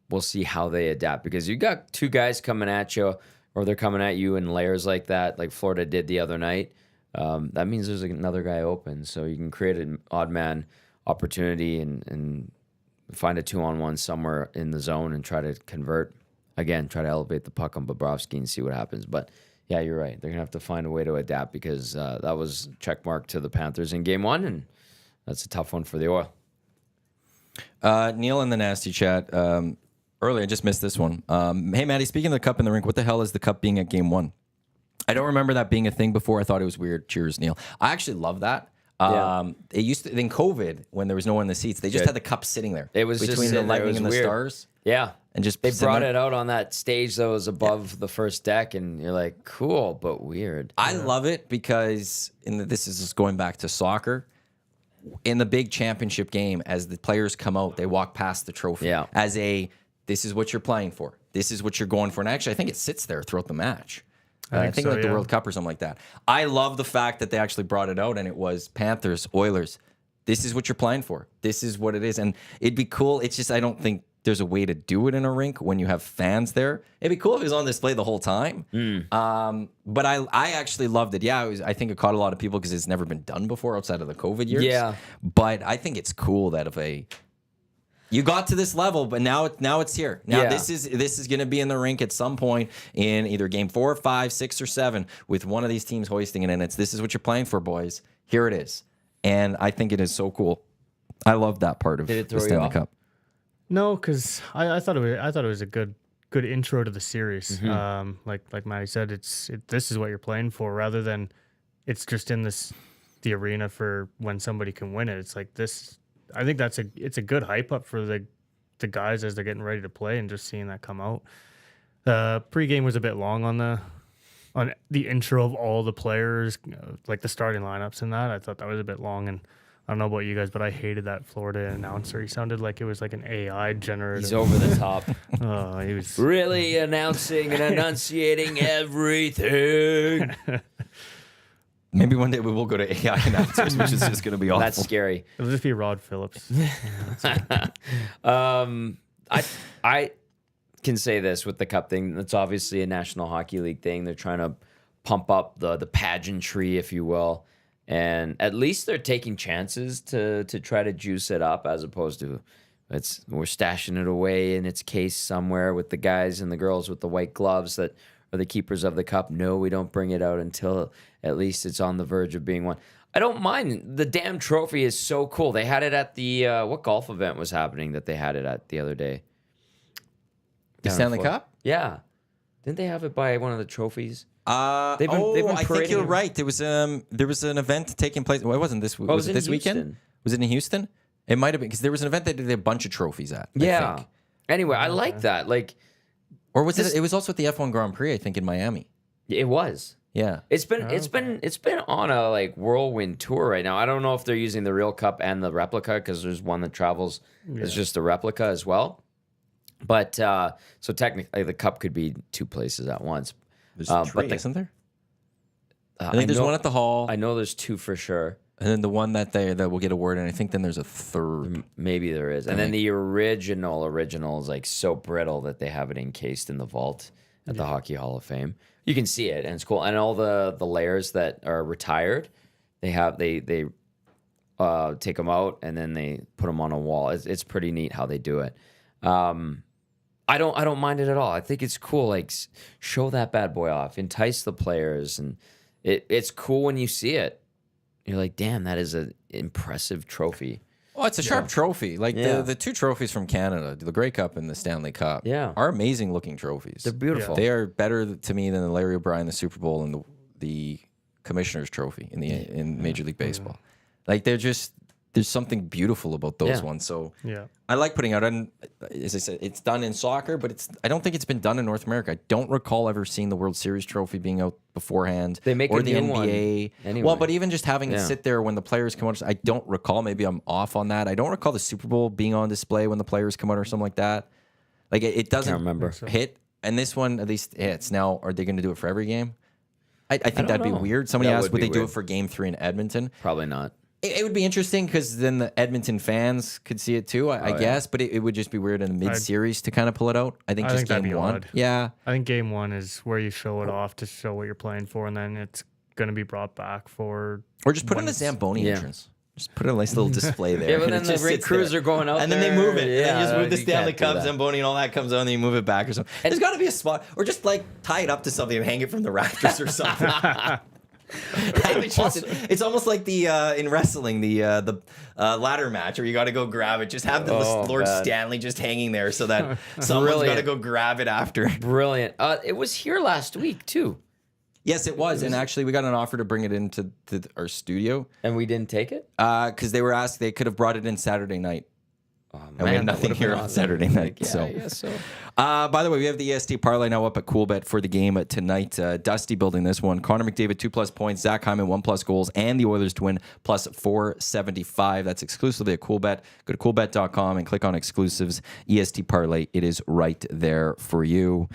we'll see how they adapt, because you got two guys coming at you, or they're coming at you in layers like that, like Florida did the other night. That means there's another guy open, so you can create an odd man opportunity and find a 2-on-1 somewhere in the zone and try to convert. Again, try to elevate the puck on Bobrovsky and see what happens. But yeah, you're right. They're going to have to find a way to adapt, because that was checkmark to the Panthers in game 1, and that's a tough one for the Oil. Neil in the nasty chat. Earlier, I just missed this one. Hey, Maddie, speaking of the cup in the rink, what the hell is the cup being at game 1? I don't remember that being a thing before. I thought it was weird. Cheers, Neil. I actually love that. It used to, in COVID, when there was no one in the seats, they just had the cup sitting there. It was between just the lightning and the weird. stars. Yeah. And just they brought it out on that stage that was above the first deck, and you're like, cool, but weird. I love it because this is just going back to soccer. In the big championship game, as the players come out, they walk past the trophy as this is what you're playing for. This is what you're going for. And actually, I think it sits there throughout the match. I think the World Cup or something like that. I love the fact that they actually brought it out, and it was Panthers, Oilers. This is what you're playing for. This is what it is. And it'd be cool. It's just I don't think there's a way to do it in a rink when you have fans there. It'd be cool if it was on display the whole time. But I actually loved it. Yeah, I think it caught a lot of people because it's never been done before outside of the COVID years. Yeah. But I think it's cool that you got to this level, but now it's here. Now this is going to be in the rink at some point in either game 4, 5, 6, or 7 with one of these teams hoisting it in. This is what you're playing for, boys. Here it is. And I think it is so cool. I love that part of the Stanley Cup. No, because I thought it was a good intro to the series. Like Matty said, this is what you're playing for, rather than it's just in the arena for when somebody can win it. It's like this. I think it's a good hype up for the guys as they're getting ready to play, and just seeing that come out. Pregame was a bit long on the intro of all the players, like the starting lineups and that. I thought that was a bit long, and I don't know about you guys, but I hated that Florida announcer. He sounded like it was like an AI generator. He's over the top. Oh, he was Really announcing and enunciating everything. Maybe one day we will go to AI announcers, which is just going to be awful. That's scary. It'll just be Rod Phillips. I can say this with the cup thing. It's obviously a National Hockey League thing. They're trying to pump up the pageantry, if you will. And at least they're taking chances to try to juice it up, as opposed to we're stashing it away in its case somewhere with the guys and the girls with the white gloves that are the keepers of the cup. No, we don't bring it out until at least it's on the verge of being won. I don't mind. The damn trophy is so cool. They had it at the what golf event was happening that they had it at the other day? The Stanley Cup? Yeah. Didn't they have it by one of the trophies? They've I think parading you're it. right. There was an event taking place. Well, it wasn't this week. Oh, was it this weekend? Houston. Was it in Houston? It might have been because there was an event that did a bunch of trophies at. I Yeah. think. Anyway, I like that. Like, Or was it? It was also at the F1 Grand Prix, I think, in Miami. it was. Yeah. It's been on a like whirlwind tour right now. I don't know if they're using the real cup and the replica because there's one that travels. It's just a replica as well. But so technically, the cup could be two places at once. There's but isn't there? I think there's one at the hall, I know there's two for sure. and then the one that will get awarded, and I think then there's a third. Maybe there is. And then the original is like so brittle that they have it encased in the vault at the Hockey Hall of Fame. You can see it, and it's cool. And all the layers that are retired, they take them out and then they put them on a wall. It's pretty neat how they do it. I don't mind it at all. I think it's cool. Like, show that bad boy off, entice the players, and it's cool when you see it. You're like, damn, that is an impressive trophy. Oh, it's a sharp trophy. Like the two trophies from Canada, the Grey Cup and the Stanley Cup, are amazing looking trophies. They're beautiful. They are better to me than the Larry O'Brien, the Super Bowl, and the Commissioner's Trophy in Major League Baseball. Like there's something beautiful about those ones. So I like putting out, and as I said, it's done in soccer, but I don't think it's been done in North America. I don't recall ever seeing the World Series trophy being out beforehand. They make or a the new NBA. one anyway. Well, but even just having it sit there when the players come out, I don't recall. Maybe I'm off on that. I don't recall the Super Bowl being on display when the players come out or something like that. Like it doesn't remember. hit. And this one at least hits. Now, are they going to do it for every game? I think that'd be know. weird. Somebody That asked, would would be they do weird. it for Game 3 in Edmonton? Probably not. It would be interesting because then the Edmonton fans could see it too, I guess. But it would just be weird in the mid-series to kind of pull it out. I think just that'd game be one. odd. Yeah. I think game one is where you show it off to show what you're playing for, and then it's going to be brought back for. Or just put in when the it's- Zamboni Yeah. entrance. Just put a nice little display there. Yeah, but and then it the just great sits crews there. are going out and then they there. move it. Yeah, and you just move the you Stanley can't do Cup, that. Zamboni, and all that comes out, and then you move it back or something. There's got to be a spot. Or just like tie it up to something and hang it from the rafters or something. It's almost like the in wrestling the ladder match where you got to go grab it. Just have the Lord God. Stanley just hanging there so that someone's got to Brilliant. go grab it after. Brilliant. It was here last week too, Yes, it was, and actually we got an offer to bring it into our studio and we didn't take it. because they were asked they could have brought it in Saturday night. And we had Man, that nothing would've here been on awesome. Saturday night. Yeah, so. I guess so. By the way, we have the EST parlay now up at CoolBet for the game tonight. Dusty building this one. Connor McDavid 2+ points, Zach Hyman 1+ goals, and the Oilers to win plus 475. That's exclusively at CoolBet. Go to coolbet.com and click on exclusives. EST parlay. It is right there for you.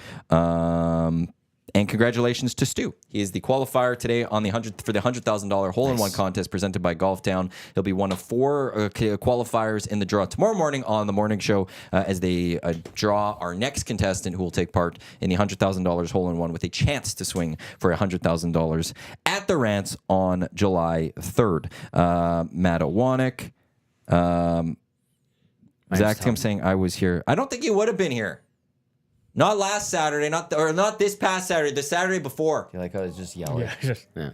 And congratulations to Stu. He is the qualifier today on the $100,000 hole-in-one contest presented by Golf Town. He'll be one of 4 qualifiers in the draw tomorrow morning on the morning show as they draw our next contestant who will take part in the $100,000 hole-in-one with a chance to swing for $100,000 at the Rants on July 3rd. Matt Iwanyk. Zach Tim saying I was here. I don't think you would have been here. Not last Saturday, not this past Saturday, the Saturday before. You like how I was just yelling?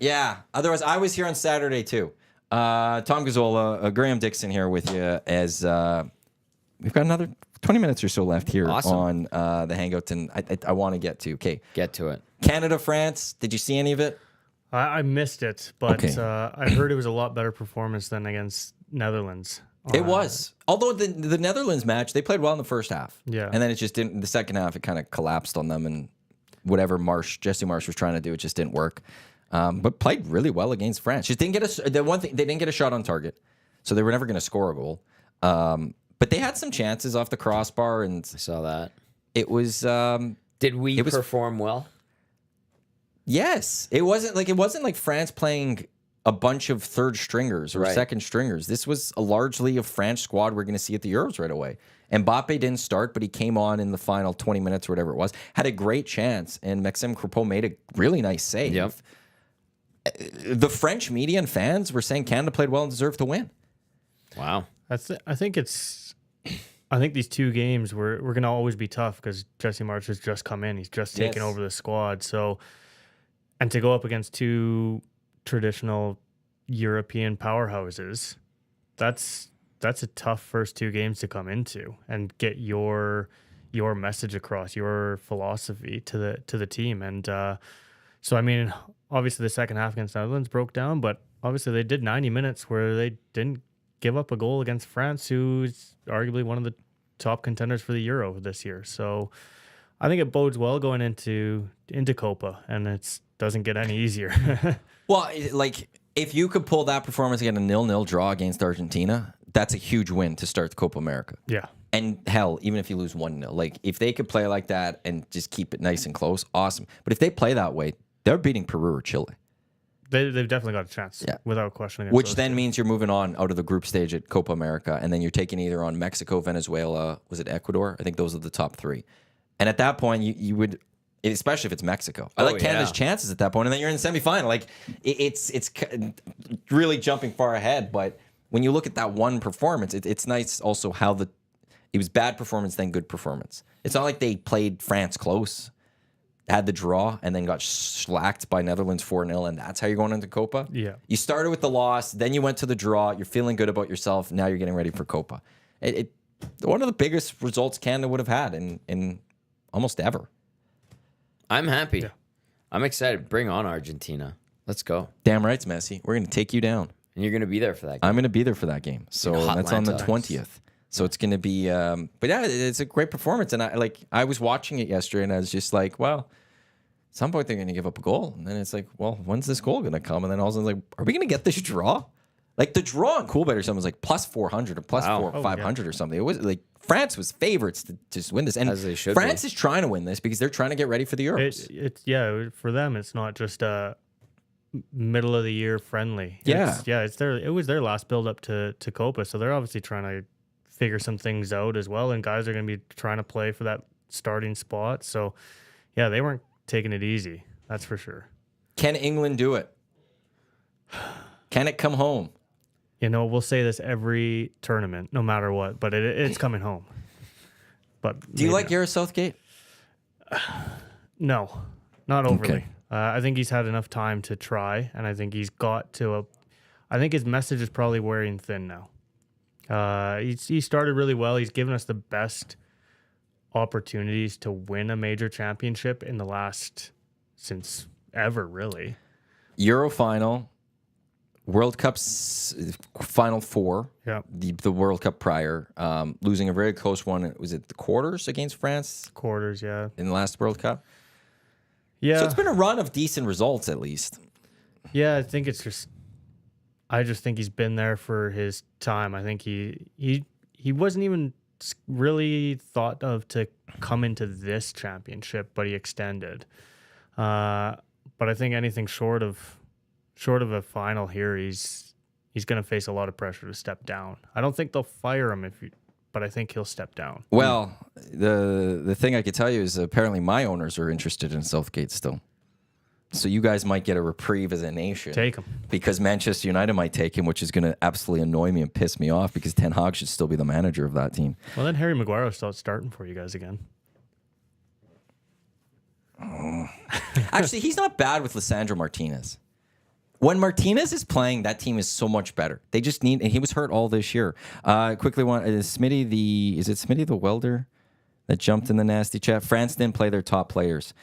Yeah. Otherwise, I was here on Saturday too. Tom Gazzola, Graeme Dickson here with you as we've got another 20 minutes or so left here on the Hangout, and I want to get to. Okay. Get to it. Canada, France. Did you see any of it? I missed it, but Okay. I heard it was a lot better performance than against Netherlands. It was. Although the Netherlands match, they played well in the first half. Yeah. And then it just didn't. The second half, it kind of collapsed on them, and whatever Jesse Marsh was trying to do, it just didn't work. But played really well against France. Just didn't get they didn't get a shot on target. so they were never going to score a goal. But they had some chances off the crossbar, and I saw that. it was Did we perform well? yes. It wasn't like France playing a bunch of third stringers or Right. second stringers. This was a largely a French squad we're going to see at the Euros right away. Mbappe didn't start, but he came on in the final 20 minutes or whatever it was. Had a great chance, and Maxime Crepeau made a really nice save. Yep. The French media and fans were saying Canada played well and deserved to win. Wow. I think these two games we're going to always be tough because Jesse March has just come in. He's just taken Yes. over the squad. So, and to go up against two traditional European powerhouses, that's a tough first two games to come into and get your message across, your philosophy to the team. And so, I mean, obviously the second half against Netherlands broke down, but obviously they did 90 minutes where they didn't give up a goal against France, who's arguably one of the top contenders for the Euro this year. So I think it bodes well going into Copa, and it doesn't get any easier. Well, like, if you could pull that performance and get a 0-0 draw against Argentina, that's a huge win to start the Copa America. Yeah. And hell, even if you lose 1-0, like, if they could play like that and just keep it nice and close, awesome. But if they play that way, they're beating Peru or Chile. They've definitely got a chance, Yeah. without question. against Which those then two. means you're moving on out of the group stage at Copa America, and then you're taking either on Mexico, Venezuela, was it Ecuador? I think those are the top three. And at that point, you would, especially if it's Mexico. I like Canada's chances at that point, and then you're in the semifinal. Like, it's really jumping far ahead, but when you look at that one performance, it's nice also how it was bad performance, then good performance. It's not like they played France close, had the draw, and then got slacked by Netherlands 4-0, and that's how you're going into Copa. Yeah. You started with the loss, then you went to the draw, you're feeling good about yourself, now you're getting ready for Copa. One of the biggest results Canada would have had in almost ever. I'm happy. Yeah. I'm excited. Bring on Argentina. Let's go. Damn right, Messi. We're going to take you down. And you're going to be there for that game. I'm going to be there for that game. So In that's on the Atlanta. 20th. So it's going to be, but yeah, it's a great performance. And I was watching it yesterday, and I was just like, well, at some point they're going to give up a goal. And then it's like, well, when's this goal going to come? And then all of a sudden, like, are we going to get this draw? Like, the draw on Coolbet or something was like plus 400 or plus Wow. 500 or something. It was like France was favorites to just win this. And As they should France be. is trying to win this because they're trying to get ready for the Euros. For them, it's not just a middle of the year friendly. Yeah. It was their last build up to Copa, so they're obviously trying to figure some things out as well. And guys are going to be trying to play for that starting spot. So, yeah, they weren't taking it easy. That's for sure. Can England do it? Can it come home? You know, we'll say this every tournament, no matter what, but it's coming home. But Do you like Gareth Southgate? No, not overly. Okay. I think he's had enough time to try, and I think he's got to I think his message is probably wearing thin now. He started really well. He's given us the best opportunities to win a major championship in the last since ever, really. Euro final, World Cup's Final Four. Yeah, The World Cup prior, losing a very close one. Was it the quarters against France quarters. Yeah, in the last World Cup? yeah. So it's been a run of decent results, at least. Yeah, I just think he's been there for his time. I think he wasn't even really thought of to come into this championship, but he extended. But I think anything short of a final here, he's going to face a lot of pressure to step down. I don't think they'll fire him but I think he'll step down. Well, the thing I could tell you is apparently my owners are interested in Southgate still. So you guys might get a reprieve as a nation. Take him. Because Manchester United might take him, which is going to absolutely annoy me and piss me off because Ten Hag should still be the manager of that team. Well, then Harry Maguire will start starting for you guys again. Actually, he's not bad with Lisandro Martinez. When Martinez is playing, that team is so much better. They just need, and he was hurt all this year. Quickly, is it Smitty the welder that jumped in the nasty chat? France didn't play their top players.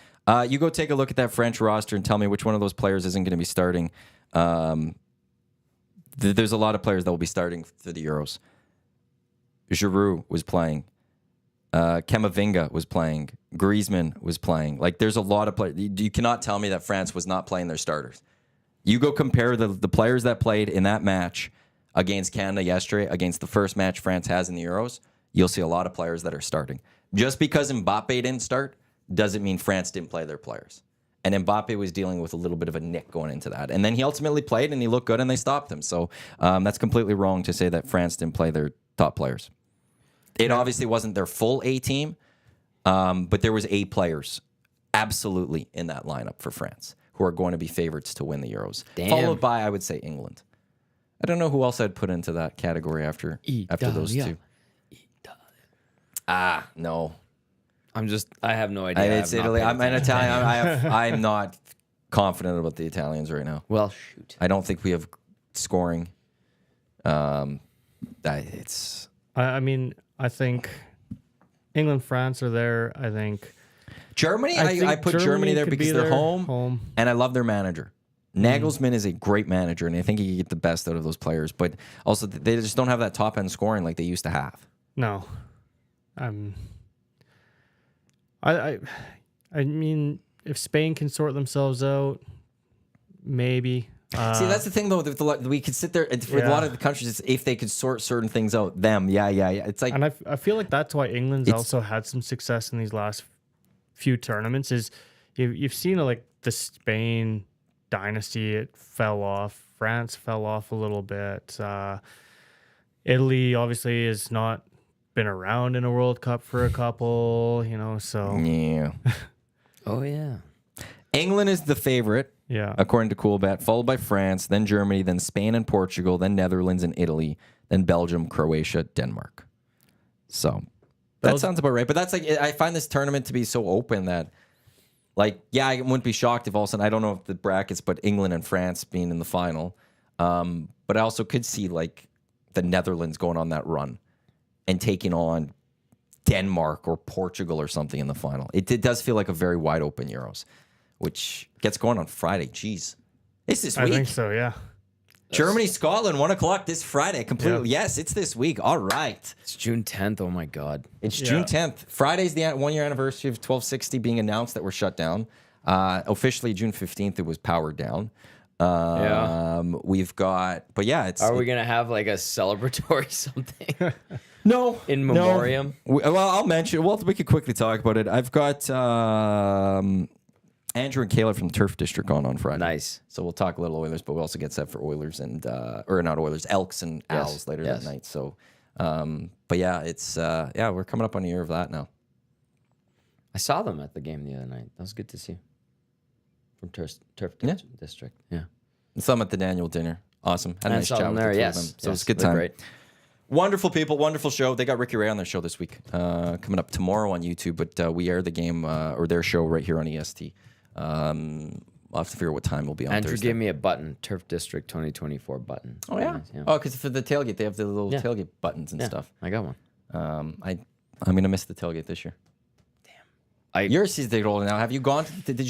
You go take a look at that French roster and tell me which one of those players isn't going to be starting. There's a lot of players that will be starting for the Euros. Giroud was playing. Camavinga was playing. Griezmann was playing. Like, there's a lot of players. You cannot tell me that France was not playing their starters. You go compare the players that played in that match against Canada yesterday, against the first match France has in the Euros, you'll see a lot of players that are starting. Just because Mbappe didn't start doesn't mean France didn't play their players. And Mbappe was dealing with a little bit of a nick going into that. And then he ultimately played and he looked good and they stopped him. So that's completely wrong to say that France didn't play their top players. It obviously wasn't their full A team, but there was A players absolutely in that lineup for France who are going to be favorites to win the Euros. Damn. Followed by, I would say, England. I don't know who else I'd put into that category after those two. No. I have no idea. It's Italy. I'm an Italian. I'm not confident about the Italians right now. Well, shoot. I don't think we have scoring. I mean, I think England, France are there. I think Germany. think I put Germany there could because be they're there, home, and I love their manager. Nagelsmann is a great manager, and I think he can get the best out of those players. But also, they just don't have that top end scoring like they used to have. no. I mean, if Spain can sort themselves out, maybe. See, that's the thing, though. We could sit there with a lot of the countries. It's if they could sort certain things out, yeah. It's like, and I feel like that's why England's also had some success in these last few tournaments. Is you've seen like the Spain dynasty, it fell off. France fell off a little bit. Italy obviously has not been around in a World Cup for a couple, so yeah. Oh, yeah. England is the favorite, according to Coolbet, followed by France, then Germany, then Spain and Portugal, then Netherlands and Italy, then Belgium, Croatia, Denmark. So that sounds about right. But that's like, I find this tournament to be so open that, like, yeah, I wouldn't be shocked if all of a sudden, I don't know if the brackets, but England and France being in the final. But I also could see like the Netherlands going on that run and taking on Denmark or Portugal or something in the final. It does feel like a very wide open Euros, which gets going on Friday. Jeez. It's this week. I think so, yeah. Germany, Scotland, 1:00 this Friday. Completely. Yeah. Yes, it's this week. All right. It's June 10th. Oh, my God. It's June 10th. Friday's the 1 year anniversary of 1260 being announced that we're shut down. Officially, June 15th, it was powered down. We've got, but yeah, Are we going to have like a celebratory something? No. In memoriam? No. Well, I'll mention, we could quickly talk about it. I've got Andrew and Kayla from the Turf District on Friday. Nice. So we'll talk a little Oilers, but we'll also get set for Oilers and, or not Oilers, Elks and Owls later that night. So, but yeah, it's, we're coming up on a year of that now. I saw them at the game the other night. That was good to see. From Turf District. Yeah. And some at the Daniel dinner. Awesome. Had a nice chat with the two of them. So it's a good time. Great. Wonderful people, wonderful show. They got Ricky Ray on their show this week, coming up tomorrow on YouTube. But we air the game or their show right here on EST. I'll have to figure out what time we'll be on. Andrew Thursday. gave me a button, Turf District 2024 button. Oh yeah. Nice, Oh, because for the tailgate they have the little tailgate buttons and stuff. I got one. I'm gonna miss the tailgate this year. You're a season ticket holder now. Have you gone?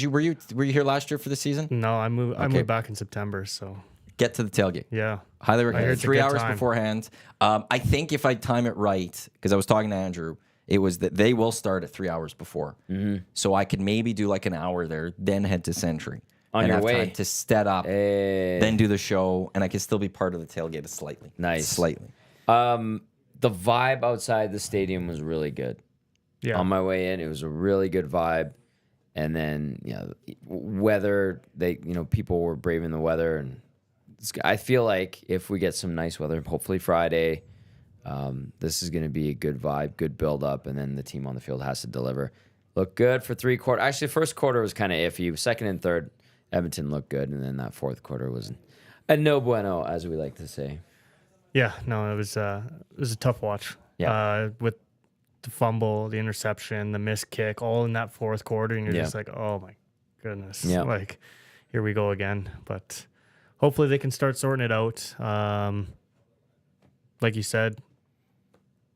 Were you here last year for the season? No, I moved back in September, so get to the tailgate. Yeah. Highly recommend. 3 hours time. beforehand. I think if I time it right, because I was talking to Andrew, it was that they will start at 3 hours before. Mm-hmm. So I could maybe do like an hour there, then head to Century. On and your have way. time to set up, then do the show, and I could still be part of the tailgate slightly. Nice. Slightly. The vibe outside the stadium was really good. Yeah. On my way in, it was a really good vibe. And then, weather, people were braving the weather. And I feel like if we get some nice weather, hopefully Friday, this is going to be a good vibe, good build up. And then the team on the field has to deliver. Look good for 3 quarters. Actually, first quarter was kind of iffy. Second and third, Edmonton looked good. And then that fourth quarter was a no bueno, as we like to say. Yeah, no, it was a tough watch. Yeah. With the fumble, the interception, the missed kick, all in that fourth quarter, and you're just like, oh my goodness, like here we go again. But hopefully they can start sorting it out. Like you said,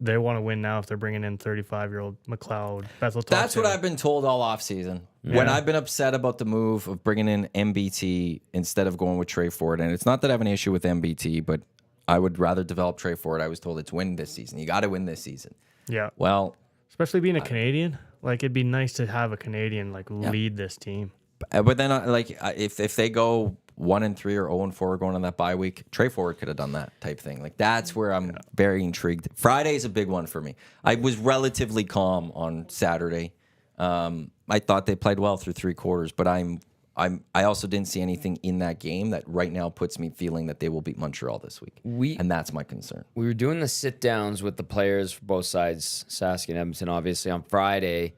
they want to win now if they're bringing in 35-year-old McLeod. That's what I've been told all offseason. Yeah. When I've been upset about the move of bringing in MBT instead of going with Trey Ford, and it's not that I have an issue with MBT, but I would rather develop Trey Ford. I was told it's win this season. You got to win this season. Yeah. Well, especially being a Canadian, like it'd be nice to have a Canadian lead this team. But then if they go 1-3 or 0-4 going on that bye week. Trey Ford could have done that type thing. Like that's where I'm very intrigued. Friday's a big one for me. I was relatively calm on Saturday. I thought they played well through 3 quarters, but I also didn't see anything in that game that right now puts me feeling that they will beat Montreal this week. And that's my concern. We were doing the sit downs with the players for both sides, Sask and Edmonton, obviously on Friday,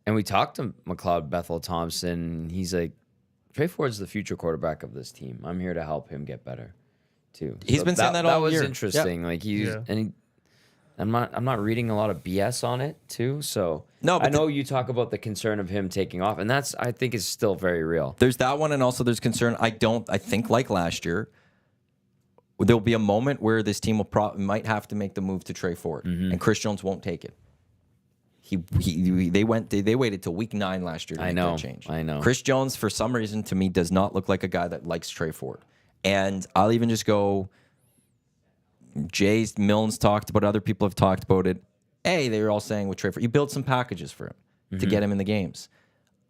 and we talked to McLeod Bethel Thompson. He's like, Trey Ford's the future quarterback of this team. I'm here to help him get better, too. He's been saying that all year. That was interesting. Like I'm not reading a lot of BS on it too. So no, but I know you talk about the concern of him taking off, and that's I think is still very real. There's that one, and also there's concern. I think like last year, there'll be a moment where this team might have to make the move to Trey Ford, and Chris Jones won't take it. They waited till week 9 last year to make that change. I know. Chris Jones, for some reason, to me, does not look like a guy that likes Trey Ford. And I'll even just go, Jay Milnes talked about it, other people have talked about it. Hey, they were all saying with Trey Ford, you build some packages for him to get him in the games.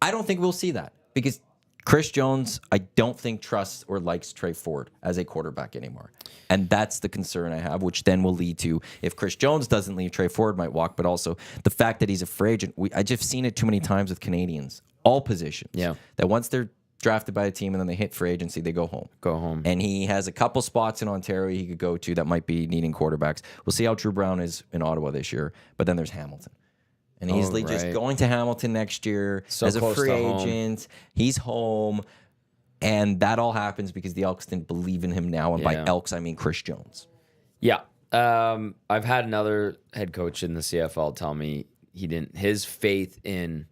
I don't think we'll see that because Chris Jones, I don't think trusts or likes Trey Ford as a quarterback anymore. And that's the concern I have, which then will lead to, if Chris Jones doesn't leave, Trey Ford might walk, but also the fact that he's a free agent. I just seen it too many times with Canadians, all positions. Yeah. That once they're drafted by a team and then they hit free agency, they go home. And he has a couple spots in Ontario he could go to that might be needing quarterbacks. We'll see how Drew Brown is in Ottawa this year, but then there's Hamilton. And he's just going to Hamilton next year as a free agent. He's home. And that all happens because the Elks didn't believe in him now. And by Elks, I mean Chris Jones. Yeah. I've had another head coach in the CFL tell me his faith in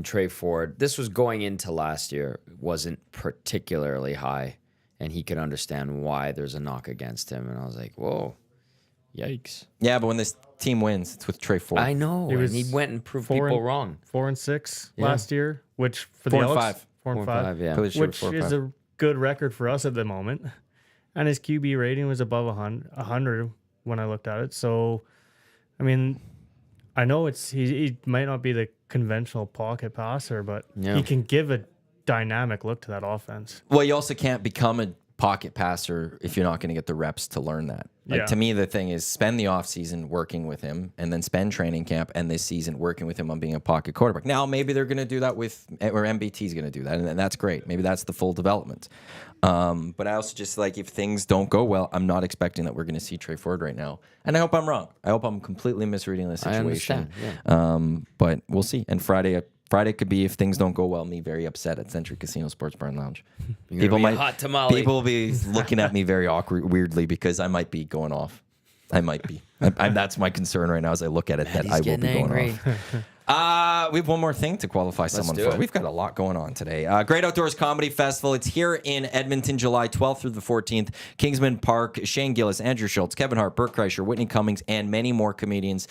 Trey Ford, this was going into last year, wasn't particularly high. And he could understand why there's a knock against him. And I was like, whoa. Yikes. Yeah, but when this team wins, it's with Trey Ford. I know. And he went and proved people wrong. 4-6 last year, which for the Elks, 4-5, yeah. Which is a good record for us at the moment. And his QB rating was above 100 when I looked at it. So, I mean, I know he might not be the conventional pocket passer, but he can give a dynamic look to that offense. Well, you also can't become a pocket passer if you're not going to get the reps to learn that. Like to me, the thing is spend the offseason working with him and then spend training camp and this season working with him on being a pocket quarterback. Now, maybe they're going to do that or MBT's going to do that, and that's great. Maybe that's the full development. But I also just if things don't go well, I'm not expecting that we're going to see Trey Ford right now. And I hope I'm wrong. I hope I'm completely misreading the situation. I understand, but we'll see. And Friday could be, if things don't go well, me very upset at Century Casino Sports Bar and Lounge. People will be looking at me very weirdly because I might be going off. I might be. That's my concern right now as I look at it, that I will be going off. We have one more thing to qualify someone for. We've got a lot going on today. Great Outdoors Comedy Festival. It's here in Edmonton, July 12th through the 14th. Kingsman Park, Shane Gillis, Andrew Schultz, Kevin Hart, Burt Kreischer, Whitney Cummings, and many more comedians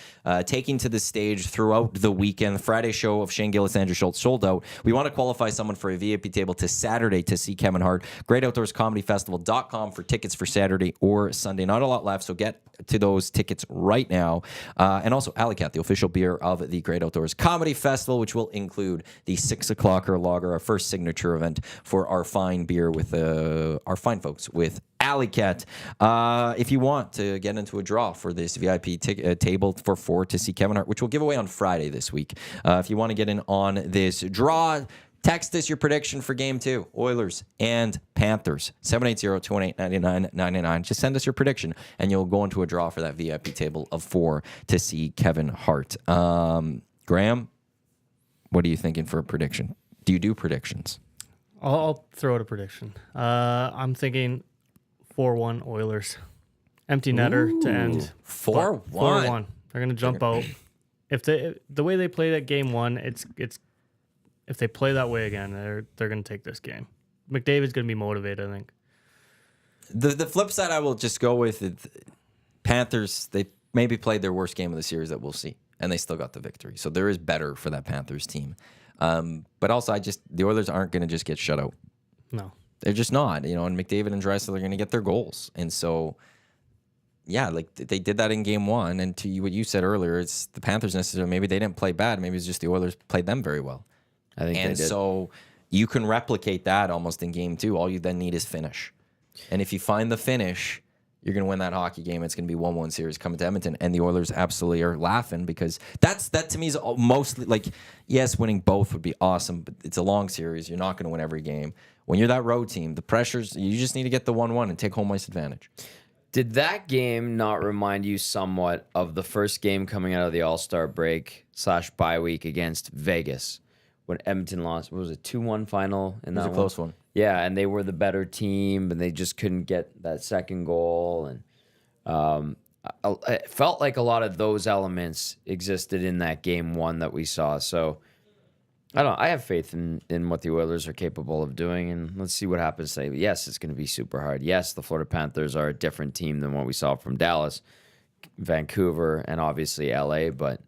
taking to the stage throughout the weekend. The Friday show of Shane Gillis, Andrew Schultz sold out. We want to qualify someone for a VIP table to Saturday to see Kevin Hart. GreatOutdoorsComedyFestival.com for tickets for Saturday or Sunday. Not a lot left, so get to those tickets right now. And also Alley Cat, the official beer of the Great Outdoors Comedy Festival, which will include the 6 o'clocker lager, our first signature event for our fine beer with our fine folks with Alley Cat. If you want to get into a draw for this VIP table for 4 to see Kevin Hart, which we'll give away on Friday this week. If you want to get in on this draw, text us your prediction for Game 2, Oilers and Panthers, 780-218-9999. Just send us your prediction, and you'll go into a draw for that VIP table of 4 to see Kevin Hart. Graeme, what are you thinking for a prediction? Do you do predictions? I'll throw out a prediction. I'm thinking 4-1 Oilers. Empty netter to end. 4-1. 4-1. They're going to jump out. If the way they played at Game 1, it's if they play that way again, they're going to take this game. McDavid's going to be motivated, I think. The flip side I will just go with is Panthers, they maybe played their worst game of the series that we'll see, and they still got the victory. So there is better for that Panthers team. But also, the Oilers aren't going to just get shut out. No. They're just not. And McDavid and Draisaitl are going to get their goals. And so, yeah, they did that in Game 1. And to what you said earlier, it's the Panthers necessarily, maybe they didn't play bad. Maybe it's just the Oilers played them very well. I think they did. So you can replicate that almost in game 2. All you then need is finish. And if you find the finish, you're going to win that hockey game. It's going to be 1-1 series coming to Edmonton. And the Oilers absolutely are laughing because that to me is mostly like, yes, winning both would be awesome, but it's a long series. You're not going to win every game. When you're that road team, the pressures, you just need to get the 1-1 and take home ice advantage. Did that game not remind you somewhat of the first game coming out of the All-Star break / bye week against Vegas when Edmonton lost? What was it, 2-1 final? In that It was a close one. Yeah, and they were the better team, and they just couldn't get that second goal. And it felt like a lot of those elements existed in that game 1 that we saw. So I have faith in what the Oilers are capable of doing, and let's see what happens today. Yes, it's going to be super hard. Yes, the Florida Panthers are a different team than what we saw from Dallas, Vancouver, and obviously LA, but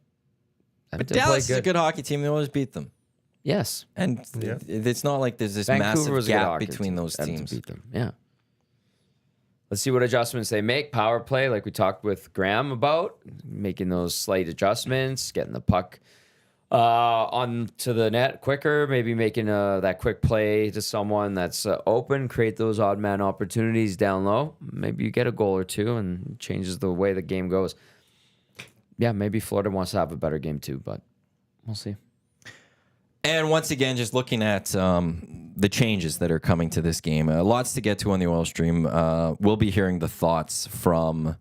Dallas is a good hockey team. They always beat them. Yes. And it's not like there's this Vancouver massive gap between those teams. Beat them. Yeah. Let's see what adjustments they make. Power play, like we talked with Graeme about, making those slight adjustments, getting the puck on to the net quicker, maybe making that quick play to someone that's open, create those odd man opportunities down low. Maybe you get a goal or two and it changes the way the game goes. Yeah, maybe Florida wants to have a better game too, but we'll see. And once again, just looking at the changes that are coming to this game, lots to get to on the oil stream. We'll be hearing the thoughts from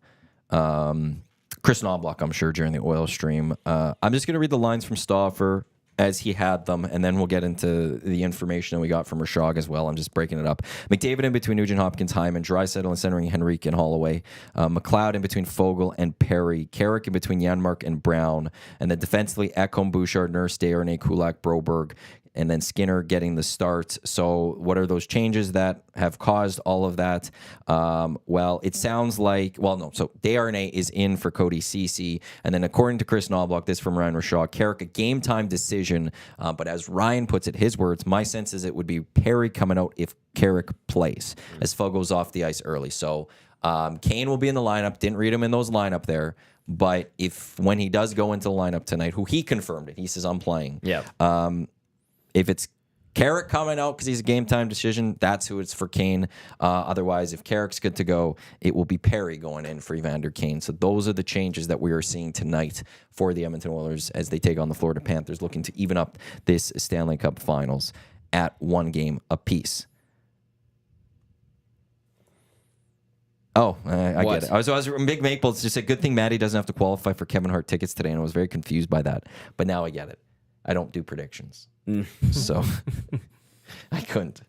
Chris Knobloch, I'm sure, during the oil stream. I'm just going to read the lines from Stauffer as he had them, and then we'll get into the information that we got from Rashog as well. I'm just breaking it up. McDavid in between Nugent Hopkins, Hyman, Draisaitl and centering Henrique and Holloway. McLeod in between Fogle and Perry. Carrick in between Janmark and Brown. And then defensively, Ekholm, Bouchard, Nurse, Desharnais, Kulak, Broberg. And then Skinner getting the start. So what are those changes that have caused all of that? Well, it sounds like, so Desharnais is in for Cody Ceci. And then according to Chris Knobloch, this from Ryan Rashaw, Carrick, a game time decision. But as Ryan puts it, his words, my sense is it would be Perry coming out if Carrick plays, as Fogle goes off the ice early. So Kane will be in the lineup. Didn't read him in those lineup there. But when he does go into the lineup tonight, who he confirmed it, he says, I'm playing. Yeah. If it's Carrick coming out because he's a game-time decision, that's who it's for Kane. Otherwise, if Carrick's good to go, it will be Perry going in for Evander Kane. So those are the changes that we are seeing tonight for the Edmonton Oilers as they take on the Florida Panthers, looking to even up this Stanley Cup Finals at 1 game apiece. Oh, I get it. I was Big Maples just said, good thing Maddie doesn't have to qualify for Kevin Hart tickets today, and I was very confused by that. But now I get it. I don't do predictions. So I couldn't.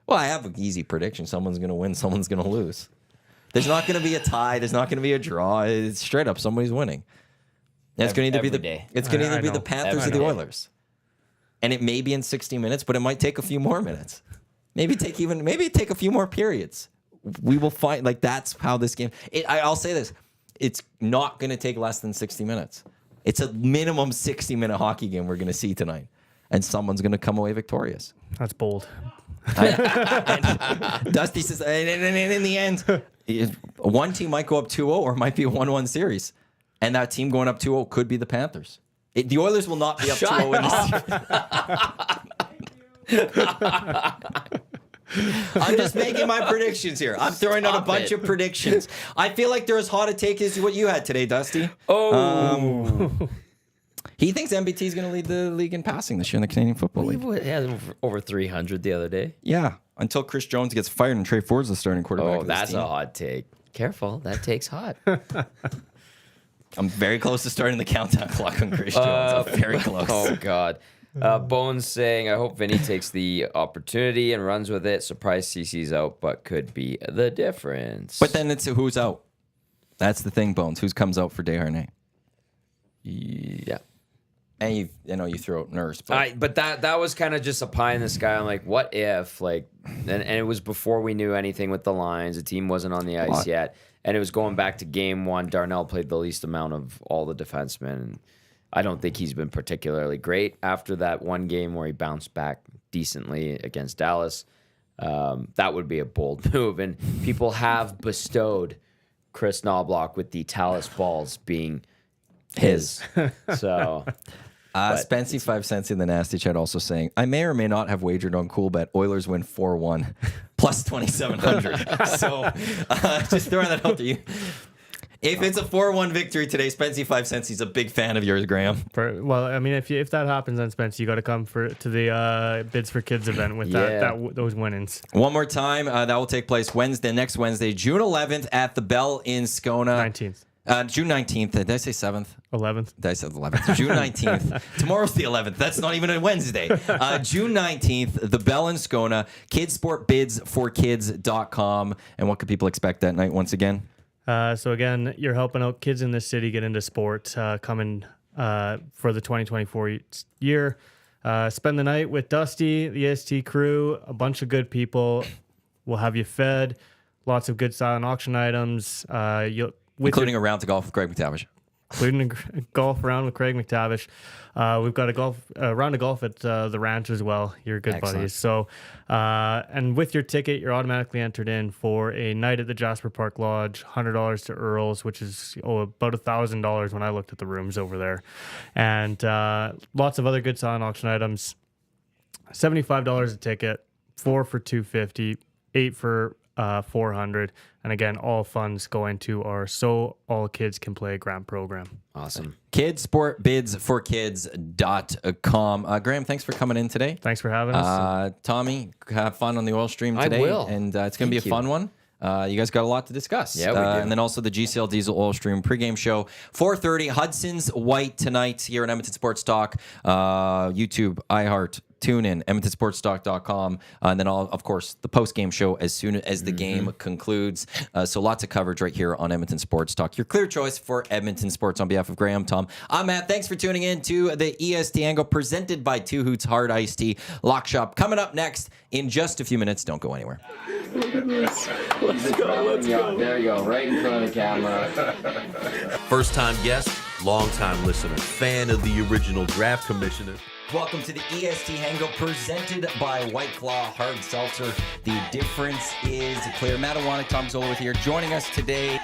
Well, I have an easy prediction. Someone's going to win. Someone's going to lose. There's not going to be a tie. There's not going to be a draw. It's straight up. Somebody's winning. And it's going to either be the Panthers or the Oilers. And it may be in 60 minutes, but it might take a few more minutes. Maybe take a few more periods. We will find, that's how this game. I'll say this. It's not going to take less than 60 minutes. It's a minimum 60-minute hockey game we're going to see tonight. And someone's going to come away victorious. That's bold. And Dusty says, and in the end, one team might go up 2-0 or it might be a 1-1 series. And that team going up 2-0 could be the Panthers. The Oilers will not be up 2-0 in this series. I'm just making my predictions here. I'm throwing out a bunch of predictions. I feel like they're as hot a take as what you had today, Dusty. He thinks MBT is going to lead the league in passing this year in the Canadian Football League. He had over 300 the other day. Yeah, until Chris Jones gets fired and Trey Ford's the starting quarterback. Oh, that's a hot take. Careful, that take's hot. I'm very close to starting the countdown clock on Chris Jones. I'm very close. Oh, God. Bones saying, I hope Vinny takes the opportunity and runs with it. Surprise CC's out, but could be the difference. But then it's who's out. That's the thing, Bones. Who comes out for Desharnais? Yeah. And you throw out Nurse. But that was kind of just a pie in the sky. I'm like, what if? And it was before we knew anything with the lines. The team wasn't on the ice yet. And it was going back to game 1. Darnell played the least amount of all the defensemen. And I don't think he's been particularly great after that one game where he bounced back decently against Dallas. That would be a bold move. And people have bestowed Chris Knobloch with the Talus balls being his. So Spency 5 cents in the nasty chat also saying, I may or may not have wagered on Cool Bet Oilers win 4-1 plus 2,700. So just throwing that out to you. If it's a 4-1 victory today, Spency 5 cents, he's a big fan of yours, Graeme. Well, I mean, if that happens, then Spence, you got to come to the Bids for Kids event with those winnings. One more time, that will take place next Wednesday, June 11th at the Bell in Scona. 19th. June 19th. Did I say 7th? 11th. Did I say 11th? June 19th. Tomorrow's the 11th. That's not even a Wednesday. June 19th, the Bell in Scona, KidSportBidsForKids.com. And what could people expect that night once again? So again, you're helping out kids in this city get into sport, coming for the 2024 year. Spend the night with Dusty, the EST crew, a bunch of good people. We'll have you fed, lots of good silent auction items. Including a round to golf with Craig McTavish. Including a golf round with Craig McTavish. We've got a round of golf at the ranch as well. You're good buddies. So, and with your ticket, you're automatically entered in for a night at the Jasper Park Lodge, $100 to Earl's, which is about $1,000 when I looked at the rooms over there. And lots of other good silent auction items. $75 a ticket, 4 for $250, 8 for $400, and again, all funds going to our So All Kids Can Play grant program. Awesome. KidSportBidsForKids.com. Graeme, thanks for coming in today. Thanks for having us. Tommy, have fun on the oil stream today. I will. And it's going to be a fun one. You guys got a lot to discuss. Yeah, we do. And then also the GCL Diesel Oil Stream pregame show, 4:30. Hudson's White tonight here on Edmonton Sports Talk, YouTube, iHeart, TuneIn, EdmontonSportsTalk.com, and then of course the post-game show as soon as the game concludes. So lots of coverage right here on Edmonton Sports Talk. Your clear choice for Edmonton Sports. On behalf of Graeme, Tom, I'm Matt. Thanks for tuning in to the EST Hangout presented by Two Hoots Hard Iced Tea Lock Shop. Coming up next in just a few minutes. Don't go anywhere. Let's go. There you go, right in front of the camera. First-time guest, long-time listener, fan of the original draft commissioner. Welcome to the EST Hangout presented by White Claw Hard Seltzer. The difference is clear. Matt Iwanyk, Tom Gazzola with here. Joining us today